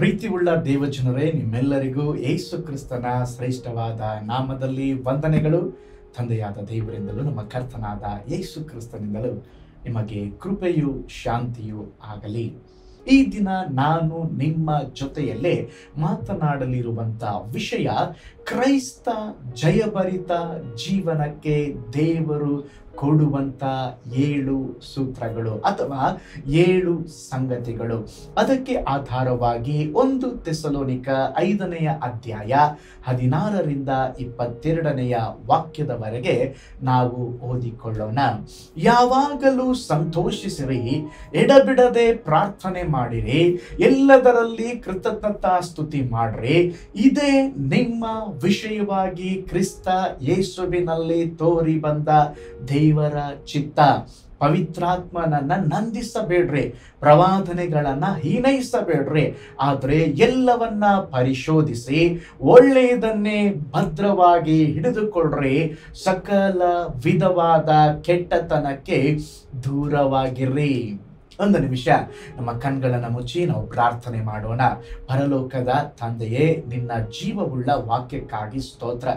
ಪ್ರೀತಿಯುಳ್ಳ ದೇವಜನರೇ, ನಿಮ್ಮೆಲ್ಲರಿಗೂ ಯೇಸು ಕ್ರಿಸ್ತನ ಶ್ರೇಷ್ಠವಾದ ನಾಮದಲ್ಲಿ ವಂದನೆಗಳು. ತಂದೆಯಾದ ದೇವರಿಂದಲೂ ನಮ್ಮ ಕರ್ತನಾದ ಯೇಸು ಕ್ರಿಸ್ತನಿಂದಲೂ ನಿಮಗೆ ಕೃಪೆಯು ಶಾಂತಿಯೂ ಆಗಲಿ. ಈ ದಿನ ನಾನು ನಿಮ್ಮ ಜೊತೆಯಲ್ಲೇ ಮಾತನಾಡಲಿರುವಂಥ ವಿಷಯ ಕ್ರೈಸ್ತ ಜಯಭರಿತ ಜೀವನಕ್ಕೆ ದೇವರು ಕೊಡುವಂಥ 7 ಸೂತ್ರಗಳು ಅಥವಾ 7 ಸಂಗತಿಗಳು. ಅದಕ್ಕೆ ಆಧಾರವಾಗಿ 1 ಥೆಸಲೋನಿಕ 5ನೇ ಅಧ್ಯಾಯ 16ರಿಂದ 22ನೇ ವಾಕ್ಯದವರೆಗೆ ನಾವು ಓದಿಕೊಳ್ಳೋಣ. ಯಾವಾಗಲೂ ಸಂತೋಷಿಸಿರಿ, ಎಡಬಿಡದೆ ಪ್ರಾರ್ಥನೆ ಮಾಡಿರಿ, ಎಲ್ಲದರಲ್ಲಿ ಕೃತಜ್ಞತಾ ಸ್ತುತಿ ಮಾಡ್ರಿ. ಇದೇ ನಿಮ್ಮ ವಿಷಯವಾಗಿ ಕ್ರಿಸ್ತ ಯೇಸುವಿನಲ್ಲಿ ತೋರಿ ಬಂದ ದೇವರ ಚಿತ್ತ. ಪವಿತ್ರಾತ್ಮನನ್ನ ನಂದಿಸಬೇಡ್ರಿ, ಪ್ರವಾದನೆಗಳನ್ನ ಹೀನೈಸಬೇಡ್ರಿ, ಆದರೆ ಎಲ್ಲವನ್ನ ಪರಿಶೋಧಿಸಿ ಒಳ್ಳೆಯದನ್ನೇ ಭದ್ರವಾಗಿ ಹಿಡಿದುಕೊಳ್ಳ್ರಿ. ಸಕಲ ವಿಧವಾದ ಕೆಟ್ಟತನಕ್ಕೆ ದೂರವಾಗಿರ್ರಿ. ಒಂದು ನಿಮಿಷ ನಮ್ಮ ಕಣ್ಗಳನ್ನು ಮುಚ್ಚಿ ನಾವು ಪ್ರಾರ್ಥನೆ ಮಾಡೋಣ. ಪರಲೋಕದ ತಂದೆಯೇ, ನಿನ್ನ ಜೀವವುಳ್ಳ ವಾಕ್ಯಕ್ಕಾಗಿ ಸ್ತೋತ್ರ.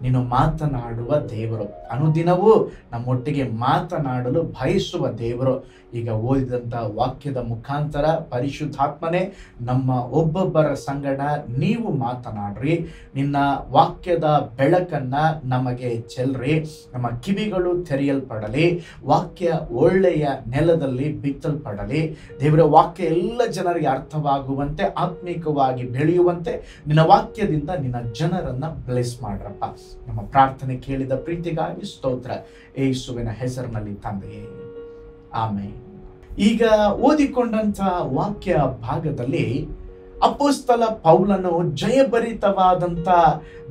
ನೀನು ಮಾತನಾಡುವ ದೇವರು, ಅನುದಿನವೂ ನಮ್ಮೊಟ್ಟಿಗೆ ಮಾತನಾಡಲು ಬಯಸುವ ದೇವರು. ಈಗ ಓದಿದಂಥ ವಾಕ್ಯದ ಮುಖಾಂತರ ಪರಿಶುದ್ಧಾತ್ಮನೇ ನಮ್ಮ ಒಬ್ಬೊಬ್ಬರ ಸಂಗಡ ನೀವು ಮಾತನಾಡ್ರಿ. ನಿನ್ನ ವಾಕ್ಯದ ಬೆಳಕನ್ನ ನಮಗೆ ಚೆಲ್ರಿ. ನಮ್ಮ ಕಿವಿಗಳು ತೆರೆಯಲ್ಪಡಲಿ, ವಾಕ್ಯ ಒಳ್ಳೆಯ ನೆಲದಲ್ಲಿ ಬಿತ್ತಲ್ಪಡಲಿ. ದೇವರ ವಾಕ್ಯ ಎಲ್ಲ ಜನರಿಗೆ ಅರ್ಥವಾಗುವಂತೆ, ಆತ್ಮಿಕವಾಗಿ ಬೆಳೆಯುವಂತೆ ನಿನ್ನ ವಾಕ್ಯದಿಂದ ನಿನ್ನ ಜನರನ್ನ ಬ್ಲೆಸ್ ಮಾಡ್ರಪ್ಪ. ನಮ್ಮ ಪ್ರಾರ್ಥನೆ ಕೇಳಿದ ಪ್ರೀತಿಗಾಗಿ ಸ್ತೋತ್ರ, ಯೇಸುವಿನ ಹೆಸರಿನಲ್ಲಿ ತಂದೆಯೇ, ಆಮೆನ್. ಈಗ ಓದಿಕೊಂಡಂತ ವಾಕ್ಯ ಭಾಗದಲ್ಲಿ ಅಪೊಸ್ತಲ ಪೌಲನು ಜಯಭರಿತವಾದಂಥ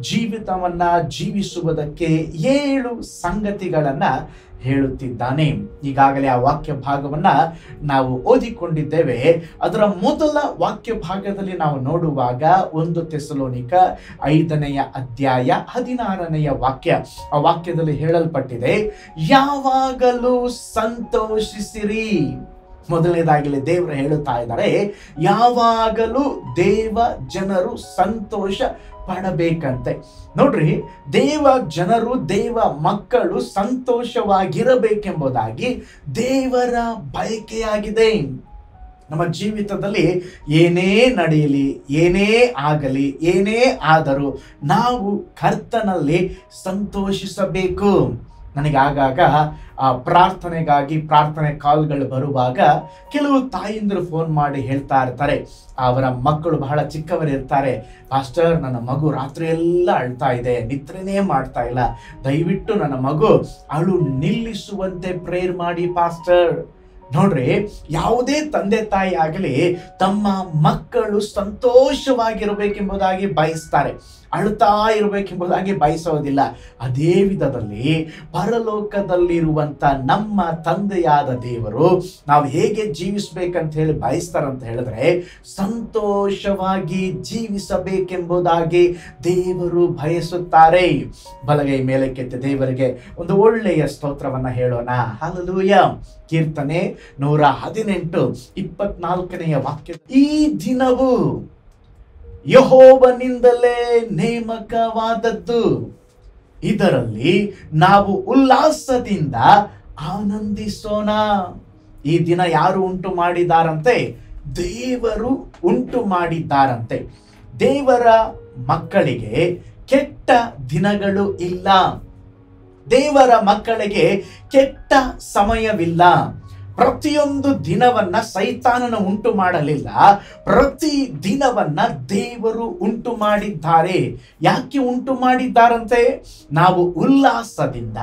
ಜೀವಿತವನ್ನ ಜೀವಿಸುವುದಕ್ಕೆ 7 ಸಂಗತಿಗಳನ್ನ ಹೇಳುತ್ತಿದ್ದಾನೆ. ಈಗಾಗಲೇ ಆ ವಾಕ್ಯ ಭಾಗವನ್ನ ನಾವು ಓದಿಕೊಂಡಿದ್ದೇವೆ. ಅದರ ಮೊದಲ ವಾಕ್ಯ ಭಾಗದಲ್ಲಿ ನಾವು ನೋಡುವಾಗ 1 ಥೆಸಲೋನಿಕ 5ನೇ ಅಧ್ಯಾಯ 16ನೇ ವಾಕ್ಯ, ಆ ವಾಕ್ಯದಲ್ಲಿ ಹೇಳಲ್ಪಟ್ಟಿದೆ, ಯಾವಾಗಲೂ ಸಂತೋಷಿಸಿರಿ. ಮೊದಲನೇದಾಗಲೇ ದೇವರು ಹೇಳುತ್ತಾ ಇದ್ದಾರೆ, ಯಾವಾಗಲೂ ದೇವ ಜನರು ಸಂತೋಷ ಪಡಬೇಕಂತೆ. ನೋಡ್ರಿ, ದೇವ ಜನರು, ದೇವ ಮಕ್ಕಳು ಸಂತೋಷವಾಗಿರಬೇಕೆಂಬುದಾಗಿ ದೇವರ ಬಯಕೆಯಾಗಿದೆ. ನಮ್ಮ ಜೀವಿತದಲ್ಲಿ ಏನೇ ನಡೆಯಲಿ, ಏನೇ ಆಗಲಿ, ಏನೇ ಆದರೂ ನಾವು ಕರ್ತನಲ್ಲಿ ಸಂತೋಷಿಸಬೇಕು. ನನಗೆ ಆಗಾಗ ಪ್ರಾರ್ಥನೆಗಾಗಿ ಪ್ರಾರ್ಥನೆ ಕಾಲ್ಗಳು ಬರುವಾಗ ಕೆಲವು ತಾಯಿಂದರು ಫೋನ್ ಮಾಡಿ ಹೇಳ್ತಾ ಇರ್ತಾರೆ, ಅವರ ಮಕ್ಕಳು ಬಹಳ ಚಿಕ್ಕವರಿರ್ತಾರೆ, ಪಾಸ್ಟರ್ ನನ್ನ ಮಗು ರಾತ್ರಿ ಎಲ್ಲ ಅಳ್ತಾ ಇದೆ, ನಿದ್ರೆನೇ ಮಾಡ್ತಾ ಇಲ್ಲ, ದಯವಿಟ್ಟು ನನ್ನ ಮಗು ಅಳು ನಿಲ್ಲಿಸುವಂತೆ ಪ್ರೇಯರ್ ಮಾಡಿ ಪಾಸ್ಟರ್. ನೋಡ್ರಿ, ಯಾವುದೇ ತಂದೆ ತಾಯಿ ಆಗಲಿ ತಮ್ಮ ಮಕ್ಕಳು ಸಂತೋಷವಾಗಿರಬೇಕೆಂಬುದಾಗಿ ಬಯಸ್ತಾರೆ, ಅಳುತ್ತಾ ಇರಬೇಕೆಂಬುದಾಗಿ ಬಯಸೋದಿಲ್ಲ. ಅದೇ ವಿಧದಲ್ಲಿ ಪರಲೋಕದಲ್ಲಿರುವಂಥ ನಮ್ಮ ತಂದೆಯಾದ ದೇವರು ನಾವು ಹೇಗೆ ಜೀವಿಸಬೇಕಂತ ಹೇಳಿ ಬಯಸ್ತಾರಂತ ಹೇಳಿದ್ರೆ, ಸಂತೋಷವಾಗಿ ಜೀವಿಸಬೇಕೆಂಬುದಾಗಿ ದೇವರು ಬಯಸುತ್ತಾರೆ. ಬಲಗೈ ಮೇಲಕ್ಕೆತ್ತಿ ದೇವರಿಗೆ ಒಂದು ಒಳ್ಳೆಯ ಸ್ತೋತ್ರವನ್ನ ಹೇಳೋಣ. ಹಲ್ಲೆಲೂಯಾ. ಕೀರ್ತನೆ 118 24ನೇ ವಾಕ್ಯ, ಈ ದಿನವು ಯೆಹೋವನಿಂದಲೇ ನೇಮಕವಾದದ್ದು, ಇದರಲ್ಲಿ ನಾವು ಉಲ್ಲಾಸದಿಂದ ಆನಂದಿಸೋಣ. ಈ ದಿನ ಯಾರು ಉಂಟು ಮಾಡಿದಾರಂತೆ? ದೇವರು ಉಂಟು ಮಾಡಿದ್ದಾರಂತೆ. ದೇವರ ಮಕ್ಕಳಿಗೆ ಕೆಟ್ಟ ದಿನಗಳು ಇಲ್ಲ, ದೇವರ ಮಕ್ಕಳಿಗೆ ಕೆಟ್ಟ ಸಮಯವಿಲ್ಲ. ಪ್ರತಿಯೊಂದು ದಿನವನ್ನ ಸೈತಾನನ ಉಂಟು ಮಾಡಲಿಲ್ಲ, ಪ್ರತಿ ದಿನವನ್ನ ದೇವರು ಉಂಟು ಮಾಡಿದ್ದಾರೆ. ಯಾಕೆ ಉಂಟು ಮಾಡಿದ್ದಾರಂತೆ? ನಾವು ಉಲ್ಲಾಸದಿಂದ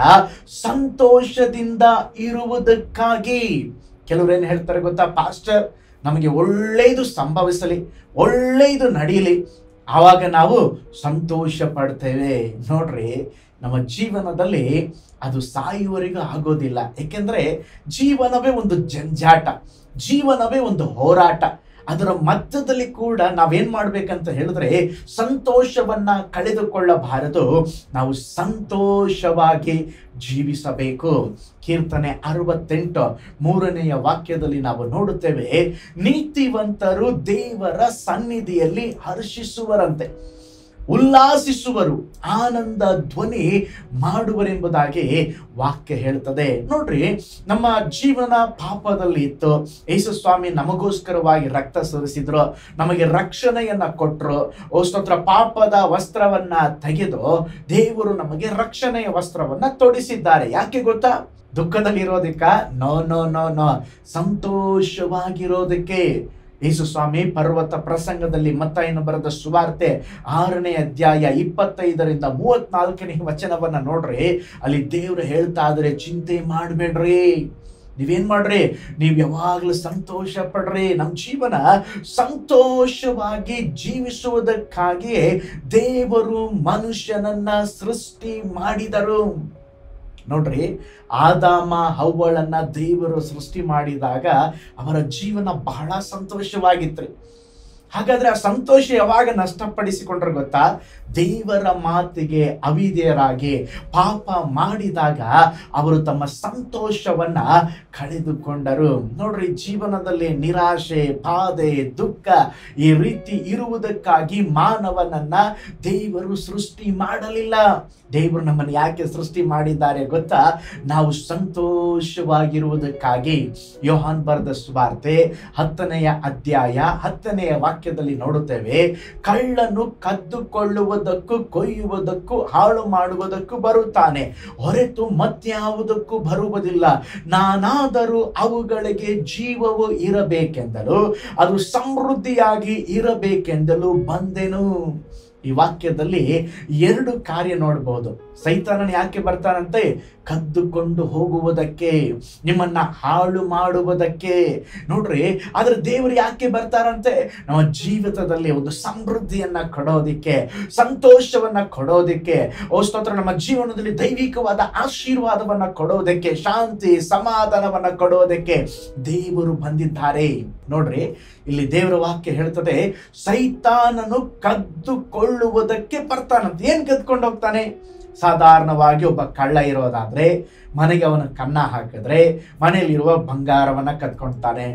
ಸಂತೋಷದಿಂದ ಇರುವುದಕ್ಕಾಗಿ. ಕೆಲವರೇನು ಹೇಳ್ತಾರೆ ಗೊತ್ತಾ, ಪಾಸ್ಟರ್ ನಮಗೆ ಒಳ್ಳೆಯದು ಸಂಭವಿಸಲಿ, ಒಳ್ಳೆಯದು ನಡೆಯಲಿ, ಆವಾಗ ನಾವು ಸಂತೋಷ ಪಡ್ತೇವೆ. ನೋಡ್ರಿ, ನಮ್ಮ ಜೀವನದಲ್ಲಿ ಅದು ಸಾಯುವವರೆಗೂ ಆಗೋದಿಲ್ಲ. ಏಕೆಂದರೆ ಜೀವನವೇ ಒಂದು ಜಂಜಾಟ, ಜೀವನವೇ ಒಂದು ಹೋರಾಟ. ಅದರ ಮಧ್ಯದಲ್ಲಿ ಕೂಡ ನಾವೇನ್ ಮಾಡ್ಬೇಕಂತ ಹೇಳಿದ್ರೆ ಸಂತೋಷವನ್ನ ಕಳೆದುಕೊಳ್ಳಬಾರದು, ನಾವು ಸಂತೋಷವಾಗಿ ಜೀವಿಸಬೇಕು. ಕೀರ್ತನೆ 68 3ನೇ ವಾಕ್ಯದಲ್ಲಿ ನಾವು ನೋಡುತ್ತೇವೆ, ನೀತಿವಂತರು ದೇವರ ಸನ್ನಿಧಿಯಲ್ಲಿ ಹರ್ಷಿಸುವರಂತೆ, ಉಲ್ಲಾಸಿಸುವರು, ಆನಂದ ಧ್ವನಿ ಮಾಡುವರೆಂಬುದಾಗಿ ವಾಕ್ಯ ಹೇಳ್ತದೆ. ನೋಡ್ರಿ, ನಮ್ಮ ಜೀವನ ಪಾಪದಲ್ಲಿ ಇತ್ತು. ಯೇಸು ಸ್ವಾಮಿ ನಮಗೋಸ್ಕರವಾಗಿ ರಕ್ತ ಸುರಿಸಿದ್ರು, ನಮಗೆ ರಕ್ಷಣೆಯನ್ನ ಕೊಟ್ಟರು. ಓ ಸ್ತೋತ್ರ, ಪಾಪದ ವಸ್ತ್ರವನ್ನ ತೆಗೆದು ದೇವರು ನಮಗೆ ರಕ್ಷಣೆಯ ವಸ್ತ್ರವನ್ನ ತೊಡಿಸಿದ್ದಾರೆ. ಯಾಕೆ ಗೊತ್ತಾ? ದುಃಖದಲ್ಲಿರೋದಕ್ಕ? ನೋ ನೋ ನೋ ನೋ, ಸಂತೋಷವಾಗಿರೋದಕ್ಕೆ. ಯೇಸು ಸ್ವಾಮಿ ಪರ್ವತ ಪ್ರಸಂಗದಲ್ಲಿ ಮತ್ತಾಯನು ಬರೆದ ಸುವಾರ್ತೆ 6ನೇ ಅಧ್ಯಾಯ 25ರಿಂದ 34ನೇ ವಚನವನ್ನ ನೋಡ್ರಿ. ಅಲ್ಲಿ ದೇವರು ಹೇಳ್ತಾ ಇದ್ರೆ, ಚಿಂತೆ ಮಾಡಬೇಡ್ರಿ, ನೀವೇನ್ ಮಾಡ್ರಿ, ನೀವ್ ಯಾವಾಗ್ಲೂ ಸಂತೋಷ ಪಡ್ರಿ. ನಮ್ಮ ಜೀವನ ಸಂತೋಷವಾಗಿ ಜೀವಿಸುವುದಕ್ಕಾಗಿ ದೇವರು ಮನುಷ್ಯನನ್ನ ಸೃಷ್ಟಿ ಮಾಡಿದರು. ನೋಡ್ರಿ, ಆದಾಮ ಹವ್ವಳನ್ನ ದೇವರು ಸೃಷ್ಟಿ ಮಾಡಿದಾಗ ಅವರ ಜೀವನ ಬಹಳ ಸಂತೋಷವಾಗಿತ್ತು. ಹಾಗಾದ್ರೆ ಆ ಸಂತೋಷ ಯಾವಾಗ ನಷ್ಟಪಡಿಸಿಕೊಂಡ್ರೆ ಗೊತ್ತಾ? ದೇವರ ಮಾತಿಗೆ ಅವಿಧೇಯರಾಗಿ ಪಾಪ ಮಾಡಿದಾಗ ಅವರು ತಮ್ಮ ಸಂತೋಷವನ್ನ ಕಳೆದುಕೊಂಡರು. ನೋಡ್ರಿ, ಜೀವನದಲ್ಲಿ ನಿರಾಶೆ, ಬಾಧೆ, ದುಃಖ ಈ ರೀತಿ ಇರುವುದಕ್ಕಾಗಿ ಮಾನವನನ್ನ ದೇವರು ಸೃಷ್ಟಿ ಮಾಡಲಿಲ್ಲ. ದೇವರು ನಮ್ಮನ್ನು ಯಾಕೆ ಸೃಷ್ಟಿ ಮಾಡಿದ್ದಾರೆ ಗೊತ್ತಾ? ನಾವು ಸಂತೋಷವಾಗಿರುವುದಕ್ಕಾಗಿ. ಯೋಹಾನ್ ಬರೆದ ಸುವಾರ್ತೆ 10ನೇ ಅಧ್ಯಾಯ 10ನೇ ವಾಕ್ಯದಲ್ಲಿ ನೋಡುತ್ತೇವೆ, ಕಳ್ಳನು ಕದ್ದುಕೊಳ್ಳುವುದಕ್ಕೂ ಕೊಯ್ಯುವುದಕ್ಕೂ ಹಾಳು ಮಾಡುವುದಕ್ಕೂ ಬರುತ್ತಾನೆ, ಹೊರತು ಮತ್ಯಾವುದಕ್ಕೂ ಬರುವುದಿಲ್ಲ. ನಾನಾದರೂ ಅವುಗಳಿಗೆ ಜೀವವು ಇರಬೇಕೆಂದಲು, ಅದು ಸಮೃದ್ಧಿಯಾಗಿ ಇರಬೇಕೆಂದಲು ಬಂದೆನು. ಈ ವಾಕ್ಯದಲ್ಲಿ 2 ಕಾರ್ಯ ನೋಡಬಹುದು. ಸೈತಾನನ ಯಾಕೆ ಬರ್ತಾನಂತೆ? ಕದ್ದುಕೊಂಡು ಹೋಗುವುದಕ್ಕೆ, ನಿಮ್ಮನ್ನ ಹಾಳು ಮಾಡುವುದಕ್ಕೆ. ನೋಡ್ರಿ, ಆದ್ರೆ ದೇವರು ಯಾಕೆ ಬರ್ತಾರಂತೆ? ನಮ್ಮ ಜೀವಿತದಲ್ಲಿ ಒಂದು ಸಮೃದ್ಧಿಯನ್ನ ಕೊಡೋದಿಕ್ಕೆ, ಸಂತೋಷವನ್ನ ಕೊಡೋದಿಕ್ಕೆ. ಓ ಸ್ತೋತ್ರ, ನಮ್ಮ ಜೀವನದಲ್ಲಿ ದೈವಿಕವಾದ ಆಶೀರ್ವಾದವನ್ನ ಕೊಡೋದಕ್ಕೆ, ಶಾಂತಿ ಸಮಾಧಾನವನ್ನ ಕೊಡೋದಕ್ಕೆ ದೇವರು ಬಂದಿದ್ದಾರೆ. ನೋಡ್ರಿ, ಇಲ್ಲಿ ದೇವರ ವಾಕ್ಯ ಹೇಳ್ತದೆ, ಸೈತಾನನು ಕದ್ದುಕೊಳ್ಳುವುದಕ್ಕೆ ಬರ್ತಾನಂತೆ. ಏನ್ ಕದ್ಕೊಂಡು ಹೋಗ್ತಾನೆ? ಸಾಧಾರಣವಾಗಿ ಒಬ್ಬ ಕಳ್ಳ ಇರೋದಾದ್ರೆ ಮನೆಗೆ ಅವನ ಕನ್ನ ಹಾಕಿದ್ರೆ ಮನೆಯಲ್ಲಿರುವ ಬಂಗಾರವನ್ನ ಕದ್ಕೊಳ್ತಾನೆ,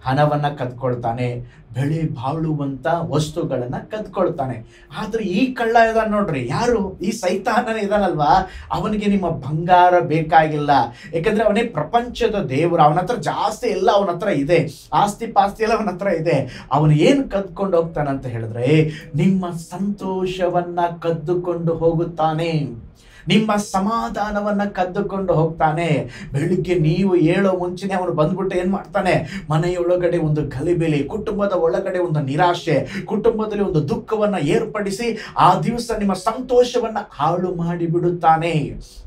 ಹಣವನ್ನ ಕದ್ಕೊಳ್ತಾನೆ, ಬೆಳೆ ಬಾಳುವಂತ ವಸ್ತುಗಳನ್ನ ಕದ್ಕೊಳ್ತಾನೆ. ಆದ್ರೆ ಈ ಕಳ್ಳ ಇದಾನ ನೋಡ್ರಿ, ಯಾರು? ಈ ಸೈತಾನನ ಇದಾನಲ್ವಾ, ಅವನಿಗೆ ನಿಮ್ಮ ಬಂಗಾರ ಬೇಕಾಗಿಲ್ಲ. ಯಾಕಂದ್ರೆ ಅವನೇ ಪ್ರಪಂಚದ ದೇವರು, ಅವನ ಹತ್ರ ಜಾಸ್ತಿ ಎಲ್ಲ ಅವನ ಹತ್ರ ಇದೆ, ಆಸ್ತಿ ಪಾಸ್ತಿ ಎಲ್ಲ ಅವನ ಹತ್ರ ಇದೆ. ಅವನು ಏನ್ ಕದ್ಕೊಂಡು ಹೋಗ್ತಾನಂತ ಹೇಳಿದ್ರೆ, ನಿಮ್ಮ ಸಂತೋಷವನ್ನ ಕದ್ದುಕೊಂಡು ಹೋಗುತ್ತಾನೆ, ನಿಮ್ಮ ಸಮಾಧಾನವನ್ನ ಕದ್ದುಕೊಂಡು ಹೋಗ್ತಾನೆ. ಬೆಳಿಗ್ಗೆ ನೀವು ಹೇಳೋ ಮುಂಚೆನೆ ಅವನು ಬಂದ್ಬಿಟ್ಟು ಏನ್ ಮಾಡ್ತಾನೆ? ಮನೆಯೊಳಗಡೆ ಒಂದು ಗಲಿಬಿಲಿ, ಕುಟುಂಬದ ಒಳಗಡೆ ಒಂದು ನಿರಾಶೆ, ಕುಟುಂಬದಲ್ಲಿ ಒಂದು ದುಃಖವನ್ನ ಏರ್ಪಡಿಸಿ ಆ ದಿವಸ ನಿಮ್ಮ ಸಂತೋಷವನ್ನ ಹಾಳು ಮಾಡಿ ಬಿಡುತ್ತಾನೆ.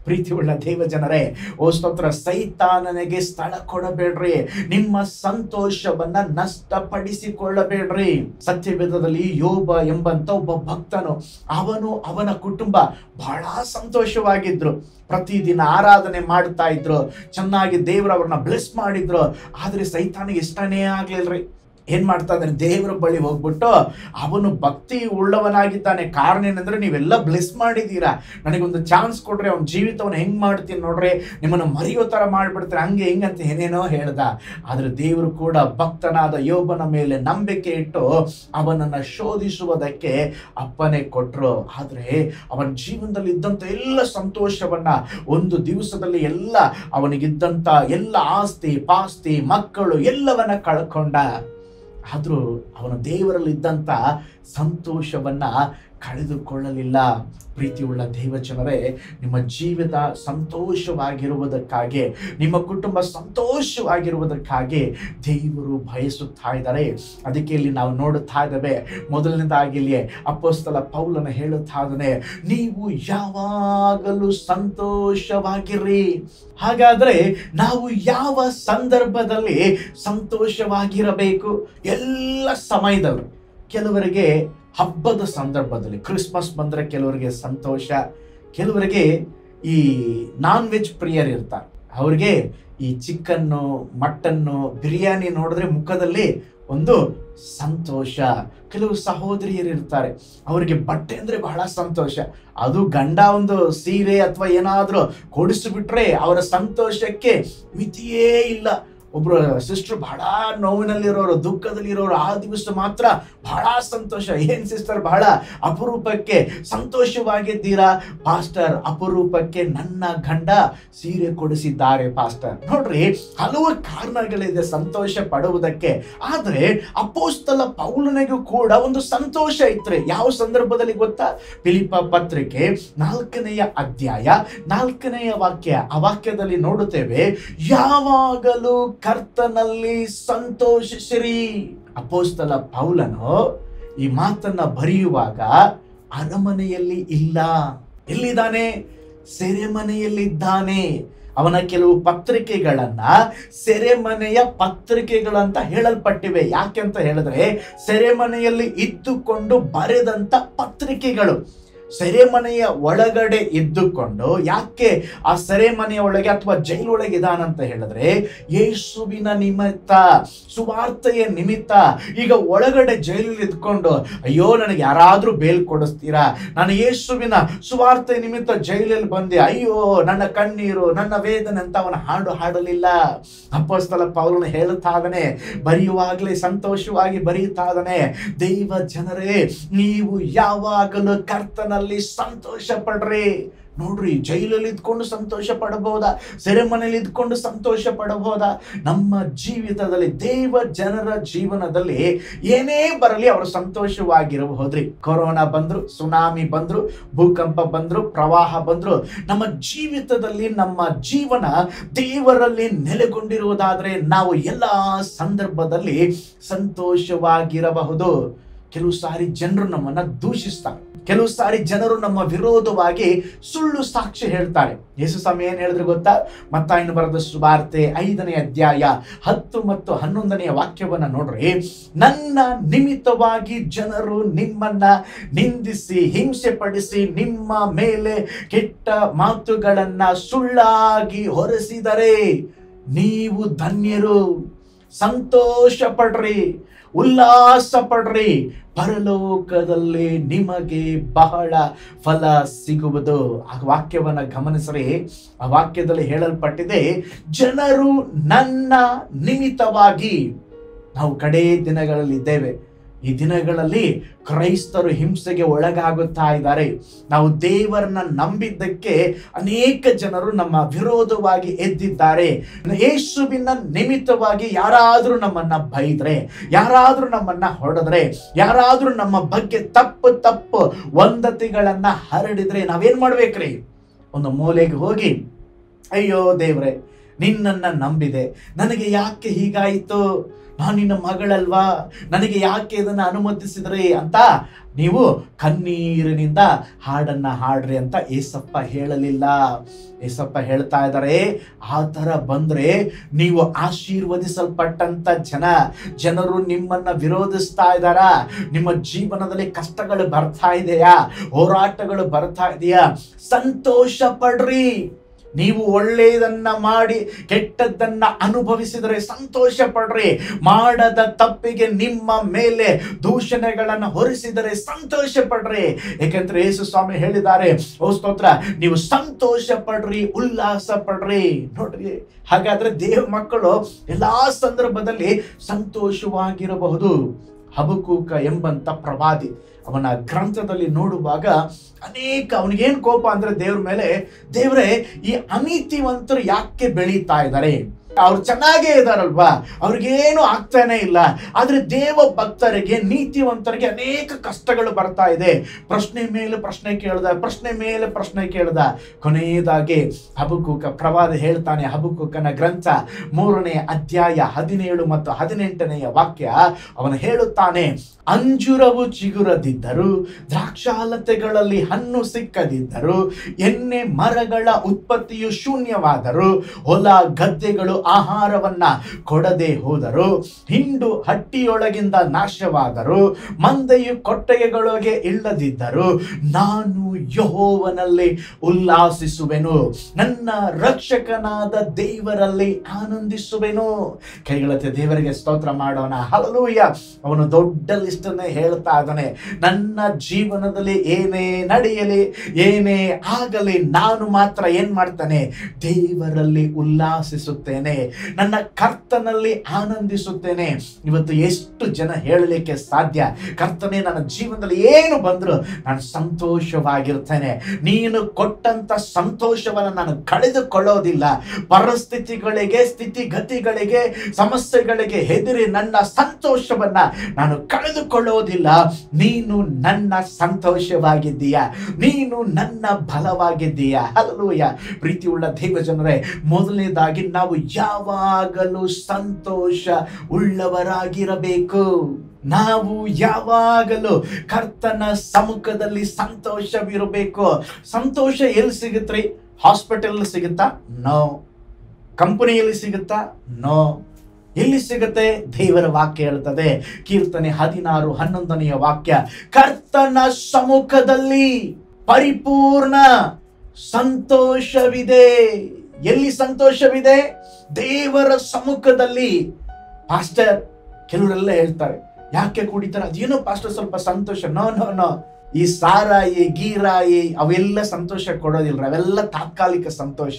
ಪ್ರೀತಿಯುಳ್ಳ ದೇವ ಜನರೇ, ಓ ಸ್ತೋತ್ರ, ಸೈತಾನನಿಗೆ ಸ್ಥಳ ಕೊಡಬೇಡ್ರಿ, ನಿಮ್ಮ ಸಂತೋಷವನ್ನ ನಷ್ಟಪಡಿಸಿಕೊಳ್ಳಬೇಡ್ರಿ. ಸತ್ಯವೇದದಲ್ಲಿ ಯೋಬ ಎಂಬಂತ ಒಬ್ಬ ಭಕ್ತನು, ಅವನ ಕುಟುಂಬ ಬಹಳ ಸಂತೋಷವಾಗಿದ್ರು, ಪ್ರತಿದಿನ ಆರಾಧನೆ ಮಾಡ್ತಾ ಇದ್ರು, ಚೆನ್ನಾಗಿ ದೇವರು ಅವ್ರನ್ನ ಬ್ಲೆಸ್ ಮಾಡಿದ್ರು. ಆದ್ರೆ ಸೈತಾನಿಗೆ ಇಷ್ಟನೇ ಆಗ್ಲಿಲ್ರಿ. ಏನ್ ಮಾಡ್ತಾ ಇದ್ದಾನೆ? ದೇವರ ಬಳಿ ಹೋಗ್ಬಿಟ್ಟು ಅವನು ಭಕ್ತಿ ಉಳ್ಳವನಾಗಿದ್ದಾನೆ. ಕಾರಣ ಏನಂದ್ರೆ, ನೀವೆಲ್ಲ ಬ್ಲೆಸ್ ಮಾಡಿದ್ದೀರಾ, ನನಗೊಂದು ಚಾನ್ಸ್ ಕೊಡ್ರಿ, ಅವನ ಜೀವಿತವನ್ನ ಹೆಂಗ್ ಮಾಡ್ತೀನಿ ನೋಡ್ರಿ, ನಿಮ್ಮನ್ನು ಮರೆಯೋ ತರ ಮಾಡ್ಬಿಡ್ತಾರೆ, ಹಂಗೆ ಹೆಂಗಂತ ಏನೇನೋ ಹೇಳ್ದ. ಆದ್ರೆ ದೇವರು ಕೂಡ ಭಕ್ತನಾದ ಯೋಬನ ಮೇಲೆ ನಂಬಿಕೆ ಇಟ್ಟು ಅವನನ್ನ ಶೋಧಿಸುವುದಕ್ಕೆ ಅಪ್ಪನೆ ಕೊಟ್ರು. ಆದ್ರೆ ಅವನ ಜೀವನದಲ್ಲಿ ಇದ್ದಂತ ಎಲ್ಲ ಸಂತೋಷವನ್ನ ಒಂದು ದಿವಸದಲ್ಲಿ ಎಲ್ಲ ಅವನಿಗಿದ್ದಂತ ಎಲ್ಲ ಆಸ್ತಿ ಪಾಸ್ತಿ ಮಕ್ಕಳು ಎಲ್ಲವನ್ನ ಕಳ್ಕೊಂಡ. ಆದ್ರೂ ಅವನ ದೇವರಲ್ಲಿ ಇದ್ದಂತ ಸಂತೋಷವನ್ನ ಕಳೆದುಕೊಳ್ಳಲಿಲ್ಲ. ಪ್ರೀತಿಯುಳ್ಳ ದೇವಜನರೇ, ನಿಮ್ಮ ಜೀವಿತ ಸಂತೋಷವಾಗಿರುವುದಕ್ಕಾಗಿ, ನಿಮ್ಮ ಕುಟುಂಬ ಸಂತೋಷವಾಗಿರುವುದಕ್ಕಾಗಿ ದೇವರು ಬಯಸುತ್ತಾ ಇದ್ದಾರೆ. ಅದಕ್ಕೆ ಇಲ್ಲಿ ನಾವು ನೋಡುತ್ತಾ ಇದ್ದೇವೆ. ಮೊದಲನೇದಾಗಿ ಇಲ್ಲಿ ಅಪೊಸ್ತಲ ಪೌಲನು ಹೇಳುತ್ತಾ ಇದ್ದಾನೆ, ನೀವು ಯಾವಾಗಲೂ ಸಂತೋಷವಾಗಿರ್ರಿ. ಹಾಗಾದ್ರೆ ನಾವು ಯಾವ ಸಂದರ್ಭದಲ್ಲಿ ಸಂತೋಷವಾಗಿರಬೇಕು? ಎಲ್ಲ ಸಮಯದಲ್ಲೂ. ಕೆಲವರಿಗೆ ಹಬ್ಬದ ಸಂದರ್ಭದಲ್ಲಿ, ಕ್ರಿಸ್ಮಸ್ ಬಂದರೆ ಕೆಲವರಿಗೆ ಸಂತೋಷ, ಕೆಲವರಿಗೆ ಈ ನಾನ್ ವೆಜ್ ಪ್ರಿಯರ್ ಇರ್ತಾರೆ, ಅವ್ರಿಗೆ ಈ ಚಿಕನ್ನು ಮಟನ್ನು ಬಿರಿಯಾನಿ ನೋಡಿದ್ರೆ ಮುಖದಲ್ಲಿ ಒಂದು ಸಂತೋಷ. ಕೆಲವು ಸಹೋದರಿಯರು ಇರ್ತಾರೆ, ಅವರಿಗೆ ಬಟ್ಟೆ ಅಂದ್ರೆ ಬಹಳ ಸಂತೋಷ. ಅದು ಗಂಡ ಒಂದು ಸೀರೆ ಅಥವಾ ಏನಾದ್ರೂ ಕೊಡಿಸಿಬಿಟ್ರೆ ಅವರ ಸಂತೋಷಕ್ಕೆ ಮಿತಿಯೇ ಇಲ್ಲ. ಒಬ್ರು ಸಿಸ್ಟರ್ ಬಹಳ ನೋವಿನಲ್ಲಿರೋರು, ದುಃಖದಲ್ಲಿರೋರು, ಆ ದಿವಸ ಮಾತ್ರ ಬಹಳ ಸಂತೋಷ. ಏನ್ ಸಿಸ್ಟರ್ ಬಹಳ ಅಪರೂಪಕ್ಕೆ ಸಂತೋಷವಾಗಿದ್ದೀರಾ? ಪಾಸ್ಟರ್, ಅಪರೂಪಕ್ಕೆ ನನ್ನ ಗಂಡ ಸೀರೆ ಕೊಡಿಸಿದ್ದಾರೆ ಪಾಸ್ಟರ್. ನೋಡ್ರಿ, ಹಲವು ಕಾರಣಗಳಿದೆ ಸಂತೋಷ ಪಡುವುದಕ್ಕೆ. ಆದ್ರೆ ಅಪೊಸ್ತಲ ಪೌಲನಿಗೂ ಕೂಡ ಒಂದು ಸಂತೋಷ ಇತ್ತು. ಯಾವ ಸಂದರ್ಭದಲ್ಲಿ ಗೊತ್ತಾ? ಫಿಲಿಪ್ಪ ಪತ್ರಿಕೆ 4ನೇ ಅಧ್ಯಾಯ 4ನೇ ವಾಕ್ಯ. ಆ ವಾಕ್ಯದಲ್ಲಿ ನೋಡುತ್ತೇವೆ, ಯಾವಾಗಲೂ ಕರ್ತನಲ್ಲಿ ಸಂತೋಷಿಸಿರಿ. ಅಪೊಸ್ತಲ ಪೌಲನು ಈ ಮಾತನ್ನ ಬರೆಯುವಾಗ ಅರಮನೆಯಲ್ಲಿ ಇಲ್ಲ. ಎಲ್ಲಿದ್ದಾನೆ? ಸೆರೆಮನೆಯಲ್ಲಿದ್ದಾನೆ. ಅವನ ಕೆಲವು ಪತ್ರಿಕೆಗಳನ್ನ ಸೆರೆಮನೆಯ ಪತ್ರಿಕೆಗಳಂತ ಹೇಳಲ್ಪಟ್ಟಿವೆ. ಯಾಕೆಂತ ಹೇಳಿದ್ರೆ, ಸೆರೆಮನೆಯಲ್ಲಿ ಇದ್ದುಕೊಂಡು ಬರೆದಂತ ಪತ್ರಿಕೆಗಳು. ಸೆರೆಮನೆಯ ಒಳಗಡೆ ಇದ್ದುಕೊಂಡು, ಯಾಕೆ ಆ ಸೆರೆಮನೆಯ ಒಳಗೆ ಅಥವಾ ಜೈಲೊಳಗೆ ಇದಾನಂತ ಹೇಳಿದ್ರೆ, ಯೇಸುವಿನ ನಿಮಿತ್ತ, ಸುವಾರ್ತೆಯ ನಿಮಿತ್ತ. ಈಗ ಒಳಗಡೆ ಜೈಲಲ್ಲಿ ಇದ್ಕೊಂಡು, ಅಯ್ಯೋ ನನಗೆ ಯಾರಾದ್ರೂ ಬೇಲ್ ಕೊಡಿಸ್ತೀರಾ, ನಾನು ಯೇಸುವಿನ ಸುವಾರ್ತೆಯ ನಿಮಿತ್ತ ಜೈಲಲ್ಲಿ ಬಂದೆ, ಅಯ್ಯೋ ನನ್ನ ಕಣ್ಣೀರು, ನನ್ನ ವೇದನೆ ಅಂತ ಅವನ ಹಾಡು ಹಾಡಲಿಲ್ಲ. ಅಪೊಸ್ತಲ ಪೌಲನು ಹೇಳುತ್ತಾ ಇದ್ದಾನೆ, ಬರೆಯುವಾಗಲೇ ಸಂತೋಷವಾಗಿ ಬರೆಯುತ್ತಾ ಇದ್ದಾನೆ, ದೈವ ಜನರೇ, ನೀವು ಯಾವಾಗಲೂ ಕರ್ತನ ಸಂತೋಷ ಪಡ್ರಿ. ನೋಡ್ರಿ, ಜೈಲಲ್ಲಿ ಇದ್ಕೊಂಡು ಸಂತೋಷ ಪಡಬಹುದಾ? ಸೆರೆಮನೆಯಲ್ಲಿ ಇದ್ಕೊಂಡು ಸಂತೋಷ ಪಡಬಹುದಾ? ನಮ್ಮ ಜೀವಿತದಲ್ಲಿ, ದೇವ ಜನರ ಜೀವನದಲ್ಲಿ ಏನೇ ಬರಲಿ ಅವರು ಸಂತೋಷವಾಗಿರಬಹುದ್ರಿ. ಕೊರೋನಾ ಬಂದ್ರು, ಸುನಾಮಿ ಬಂದ್ರು, ಭೂಕಂಪ ಬಂದ್ರು, ಪ್ರವಾಹ ಬಂದ್ರು, ನಮ್ಮ ಜೀವಿತದಲ್ಲಿ ನಮ್ಮ ಜೀವನ ದೇವರಲ್ಲಿ ನೆಲೆಗೊಂಡಿರುವುದಾದ್ರೆ ನಾವು ಎಲ್ಲಾ ಸಂದರ್ಭದಲ್ಲಿ ಸಂತೋಷವಾಗಿರಬಹುದು. ಕೆಲವು ಸಾರಿ ಜನರು ನಮ್ಮನ್ನ ದೂಷಿಸ್ತಾರೆ, ಕೆಲವು ಸಾರಿ ಜನರು ನಮ್ಮ ವಿರೋಧವಾಗಿ ಸುಳ್ಳು ಸಾಕ್ಷಿ ಹೇಳ್ತಾರೆ. ಯೇಸು ಸ್ವಾಮಿ ಏನ್ ಹೇಳಿದ್ರು ಗೊತ್ತಾ? ಮತ್ತಾಯನು ಬರೆದ ಸುವಾರ್ತೆ 5ನೇ ಅಧ್ಯಾಯ 10 ಮತ್ತು 11ನೇ ವಾಕ್ಯವನ್ನ ನೋಡ್ರಿ. ನನ್ನ ನಿಮಿತ್ತವಾಗಿ ಜನರು ನಿಮ್ಮನ್ನ ನಿಂದಿಸಿ, ಹಿಂಸೆ ಪಡಿಸಿ, ನಿಮ್ಮ ಮೇಲೆ ಕೆಟ್ಟ ಮಾತುಗಳನ್ನ ಸುಳ್ಳಾಗಿ ಹೊರಸಿದರೆ ನೀವು ಧನ್ಯರು. ಸಂತೋಷ ಪಡ್ರಿ, ಉಲ್ಲಾಸ ಪಡ್ರಿ, ಪರಲೋಕದಲ್ಲಿ ನಿಮಗೆ ಬಹಳ ಫಲ ಸಿಗುವುದು. ಆ ವಾಕ್ಯವನ್ನ ಗಮನಿಸ್ರಿ. ಆ ವಾಕ್ಯದಲ್ಲಿ ಹೇಳಲ್ಪಟ್ಟಿದೆ, ಜನರು ನನ್ನ ನಿಮಿತ್ತವಾಗಿ. ನಾವು ಕಡೇ ದಿನಗಳಲ್ಲಿ ಇದ್ದೇವೆ. ಈ ದಿನಗಳಲ್ಲಿ ಕ್ರೈಸ್ತರು ಹಿಂಸೆಗೆ ಒಳಗಾಗುತ್ತಾ ಇದ್ದಾರೆ. ನಾವು ದೇವರನ್ನ ನಂಬಿದ್ದಕ್ಕೆ ಅನೇಕ ಜನರು ನಮ್ಮ ವಿರೋಧವಾಗಿ ಎದ್ದಿದ್ದಾರೆ. ಯೇಸುವಿನ ನಿಮಿತ್ತವಾಗಿ ಯಾರಾದ್ರೂ ನಮ್ಮನ್ನ ಬೈದ್ರೆ, ಯಾರಾದ್ರೂ ನಮ್ಮನ್ನ ಹೊಡೆದ್ರೆ, ಯಾರಾದ್ರೂ ನಮ್ಮ ಬಗ್ಗೆ ತಪ್ಪು ವಂದತಿಗಳನ್ನ ಹರಡಿದ್ರೆ ನಾವೇನ್ ಮಾಡ್ಬೇಕ್ರಿ? ಒಂದು ಮೂಲೆಗೆ ಹೋಗಿ, ಅಯ್ಯೋ ದೇವ್ರೆ, ನಿನ್ನನ್ನ ನಂಬಿದೆ, ನನಗೆ ಯಾಕೆ ಹೀಗಾಯಿತು, ನಾನು ನಿನ್ನ ಮಗಳಲ್ವಾ, ನನಗೆ ಯಾಕೆ ಇದನ್ನು ಅನುಮತಿಸಿದ್ರಿ ಅಂತ ನೀವು ಕಣ್ಣೀರಿನಿಂದ ಹಾಡನ್ನ ಹಾಡ್ರಿ ಅಂತ ಏಸಪ್ಪ ಹೇಳಲಿಲ್ಲ. ಏಸಪ್ಪ ಹೇಳ್ತಾ ಇದ್ದಾರೆ, ಆ ಥರ ಬಂದ್ರೆ ನೀವು ಆಶೀರ್ವದಿಸಲ್ಪಟ್ಟಂತ ಜನರು ನಿಮ್ಮನ್ನ ವಿರೋಧಿಸ್ತಾ ಇದ್ದಾರ, ನಿಮ್ಮ ಜೀವನದಲ್ಲಿ ಕಷ್ಟಗಳು ಬರ್ತಾ ಇದೆಯಾ, ಹೋರಾಟಗಳು ಬರ್ತಾ ಇದೆಯಾ, ಸಂತೋಷ ಪಡ್ರಿ. ನೀವು ಒಳ್ಳೆಯದನ್ನ ಮಾಡಿ ಕೆಟ್ಟದ್ದನ್ನ ಅನುಭವಿಸಿದರೆ ಸಂತೋಷ ಪಡ್ರಿ. ಮಾಡದ ತಪ್ಪಿಗೆ ನಿಮ್ಮ ಮೇಲೆ ದೂಷಣೆಗಳನ್ನ ಹೊರಿಸಿದರೆ ಸಂತೋಷ ಪಡ್ರಿ. ಯಾಕಂದ್ರೆ ಯೇಸು ಸ್ವಾಮಿ ಹೇಳಿದ್ದಾರೆ, ಓ ಸ್ತೋತ್ರ, ನೀವು ಸಂತೋಷ ಪಡ್ರಿ, ಉಲ್ಲಾಸ ಪಡ್ರಿ. ನೋಡ್ರಿ, ಹಾಗಾದ್ರೆ ದೇವ ಮಕ್ಕಳು ಎಲ್ಲಾ ಸಂದರ್ಭದಲ್ಲಿ ಸಂತೋಷವಾಗಿರಬಹುದು. ಹಬಕ್ಕೂಕ ಎಂಬಂತ ಪ್ರವಾದಿ, ಅವನ ಗ್ರಂಥದಲ್ಲಿ ನೋಡುವಾಗ ಅವನಿಗೇನು ಕೋಪ ಅಂದ್ರೆ ದೇವ್ರ ಮೇಲೆ, ದೇವ್ರೆ, ಈ ಅನೀತಿವಂತರು ಯಾಕೆ ಬೆಳೀತಾ ಇದ್ದಾರೆ? ಅವ್ರು ಚೆನ್ನಾಗೇ ಇದಾರಲ್ವಾ, ಅವ್ರಿಗೇನು ಆಗ್ತಾನೆ ಇಲ್ಲ. ಆದ್ರೆ ದೇವ ಭಕ್ತರಿಗೆ, ನೀತಿವಂತರಿಗೆ ಅನೇಕ ಕಷ್ಟಗಳು ಬರ್ತಾ ಇದೆ. ಪ್ರಶ್ನೆ ಮೇಲೆ ಪ್ರಶ್ನೆ ಕೇಳ್ದ. ಕೊನೆಯದಾಗಿ ಹಬಕ್ಕೂಕ ಪ್ರವಾದಿ ಹೇಳ್ತಾನೆ. ಹಬಕ್ಕೂಕನ ಗ್ರಂಥ 3ನೇ ಅಧ್ಯಾಯ 17 ಮತ್ತು 18ನೇ ವಾಕ್ಯ ಅವನು ಹೇಳುತ್ತಾನೆ, ಅಂಜುರವು ಚಿಗುರದಿದ್ದರು, ದ್ರಾಕ್ಷಾಲತೆಗಳಲ್ಲಿ ಹಣ್ಣು ಸಿಕ್ಕದಿದ್ದರು, ಎಣ್ಣೆ ಮರಗಳ ಉತ್ಪತ್ತಿಯು ಶೂನ್ಯವಾದರು, ಹೊಲ ಗದ್ದೆಗಳು ಆಹಾರವನ್ನ ಕೊಡದೆ ಹೋದರು, ಹಿಂಡು ಹಟ್ಟಿಯೊಳಗಿಂದ ನಾಶವಾದರು, ಮಂದೆಯು ಕೊಟ್ಟೆಗಳೊಳಗೆ ಇಲ್ಲದಿದ್ದರು, ನಾನು ಯೆಹೋವನಲ್ಲಿ ಉಲ್ಲಾಸಿಸುವೆನು, ನನ್ನ ರಕ್ಷಕನಾದ ದೇವರಲ್ಲಿ ಆನಂದಿಸುವೆನು. ಕೈಗಳತ್ತೆ ದೇವರಿಗೆ ಸ್ತೋತ್ರ ಮಾಡೋಣ. ಹಲ್ಲೆಲೂಯಾ. ಅವನು ದೊಡ್ಡ ಲಿಸ್ಟ್ ಅನ್ನೇ ಹೇಳ್ತಾ ಇದ್ದಾನೆ. ನನ್ನ ಜೀವನದಲ್ಲಿ ಏನೇ ನಡೆಯಲಿ, ಏನೇ ಆಗಲಿ, ನಾನು ಮಾತ್ರ ಏನ್ ಮಾಡ್ತಾನೆ? ದೇವರಲ್ಲಿ ಉಲ್ಲಾಸಿಸುತ್ತೇನೆ, ನನ್ನ ಕರ್ತನಲ್ಲಿ ಆನಂದಿಸುತ್ತೇನೆ. ಇವತ್ತು ಎಷ್ಟು ಜನ ಹೇಳಲಿಕ್ಕೆ ಸಾಧ್ಯ? ಕರ್ತನೇ, ನನ್ನ ಜೀವನದಲ್ಲಿ ಏನು ಬಂದ್ರು ನಾನು ಸಂತೋಷವಾಗಿರ್ತೇನೆ. ನೀನು ಕೊಟ್ಟಂತ ಸಂತೋಷವನ್ನು ನಾನು ಕಳೆದುಕೊಳ್ಳೋದಿಲ್ಲ. ಪರಿಸ್ಥಿತಿಗಳಿಗೆ, ಸ್ಥಿತಿಗತಿಗಳಿಗೆ, ಸಮಸ್ಯೆಗಳಿಗೆ ಹೆದರಿ ನನ್ನ ಸಂತೋಷವನ್ನ ನಾನು ಕಳೆದುಕೊಳ್ಳೋದಿಲ್ಲ. ನೀನು ನನ್ನ ಸಂತೋಷವಾಗಿದ್ದೀಯಾ, ನೀನು ನನ್ನ ಬಲವಾಗಿದ್ದೀಯಾ. ಹಲ್ಲೆಲೂಯಾ. ಪ್ರೀತಿಯುಳ್ಳ ದೇವ ಜನರೇ, ಮೊದಲನೇದಾಗಿ ನಾವು ಯಾವಾಗಲೂ ಸಂತೋಷ ಉಳ್ಳವರಾಗಿರಬೇಕು. ನಾವು ಯಾವಾಗಲೂ ಕರ್ತನ ಸಮ್ಮುಖದಲ್ಲಿ ಸಂತೋಷವಿರಬೇಕು. ಸಂತೋಷ ಎಲ್ಲಿ ಸಿಗುತ್ತ್ರಿ? ಹಾಸ್ಪಿಟಲ್ ಸಿಗುತ್ತಾ? ನೋ. ಕಂಪನಿಯಲ್ಲಿ ಸಿಗುತ್ತಾ? ನೋ. ಎಲ್ಲಿ ಸಿಗುತ್ತೆ? ದೇವರ ವಾಕ್ಯ ಹೇಳ್ತದೆ, ಕೀರ್ತನೆ 16:11 ವಾಕ್ಯ, ಕರ್ತನ ಸಮ್ಮುಖದಲ್ಲಿ ಪರಿಪೂರ್ಣ ಸಂತೋಷವಿದೆ. ಎಲ್ಲಿ ಸಂತೋಷವಿದೆ? ದೇವರ ಸಮ್ಮುಖದಲ್ಲಿ. ಪಾಸ್ಟರ್, ಕೆಲವರೆಲ್ಲ ಹೇಳ್ತಾರೆ, ಯಾಕೆ ಕುಡಿತಾರೆ? ಅದೇನೋ ಪಾಸ್ಟರ್ ಸ್ವಲ್ಪ ಸಂತೋಷ. No no no. ಈ ಸಾರಾಯಿ, ಗೀರಾಯಿ ಅವೆಲ್ಲ ಸಂತೋಷ ಕೊಡೋದಿಲ್ಲ. ಅವೆಲ್ಲ ತಾತ್ಕಾಲಿಕ ಸಂತೋಷ.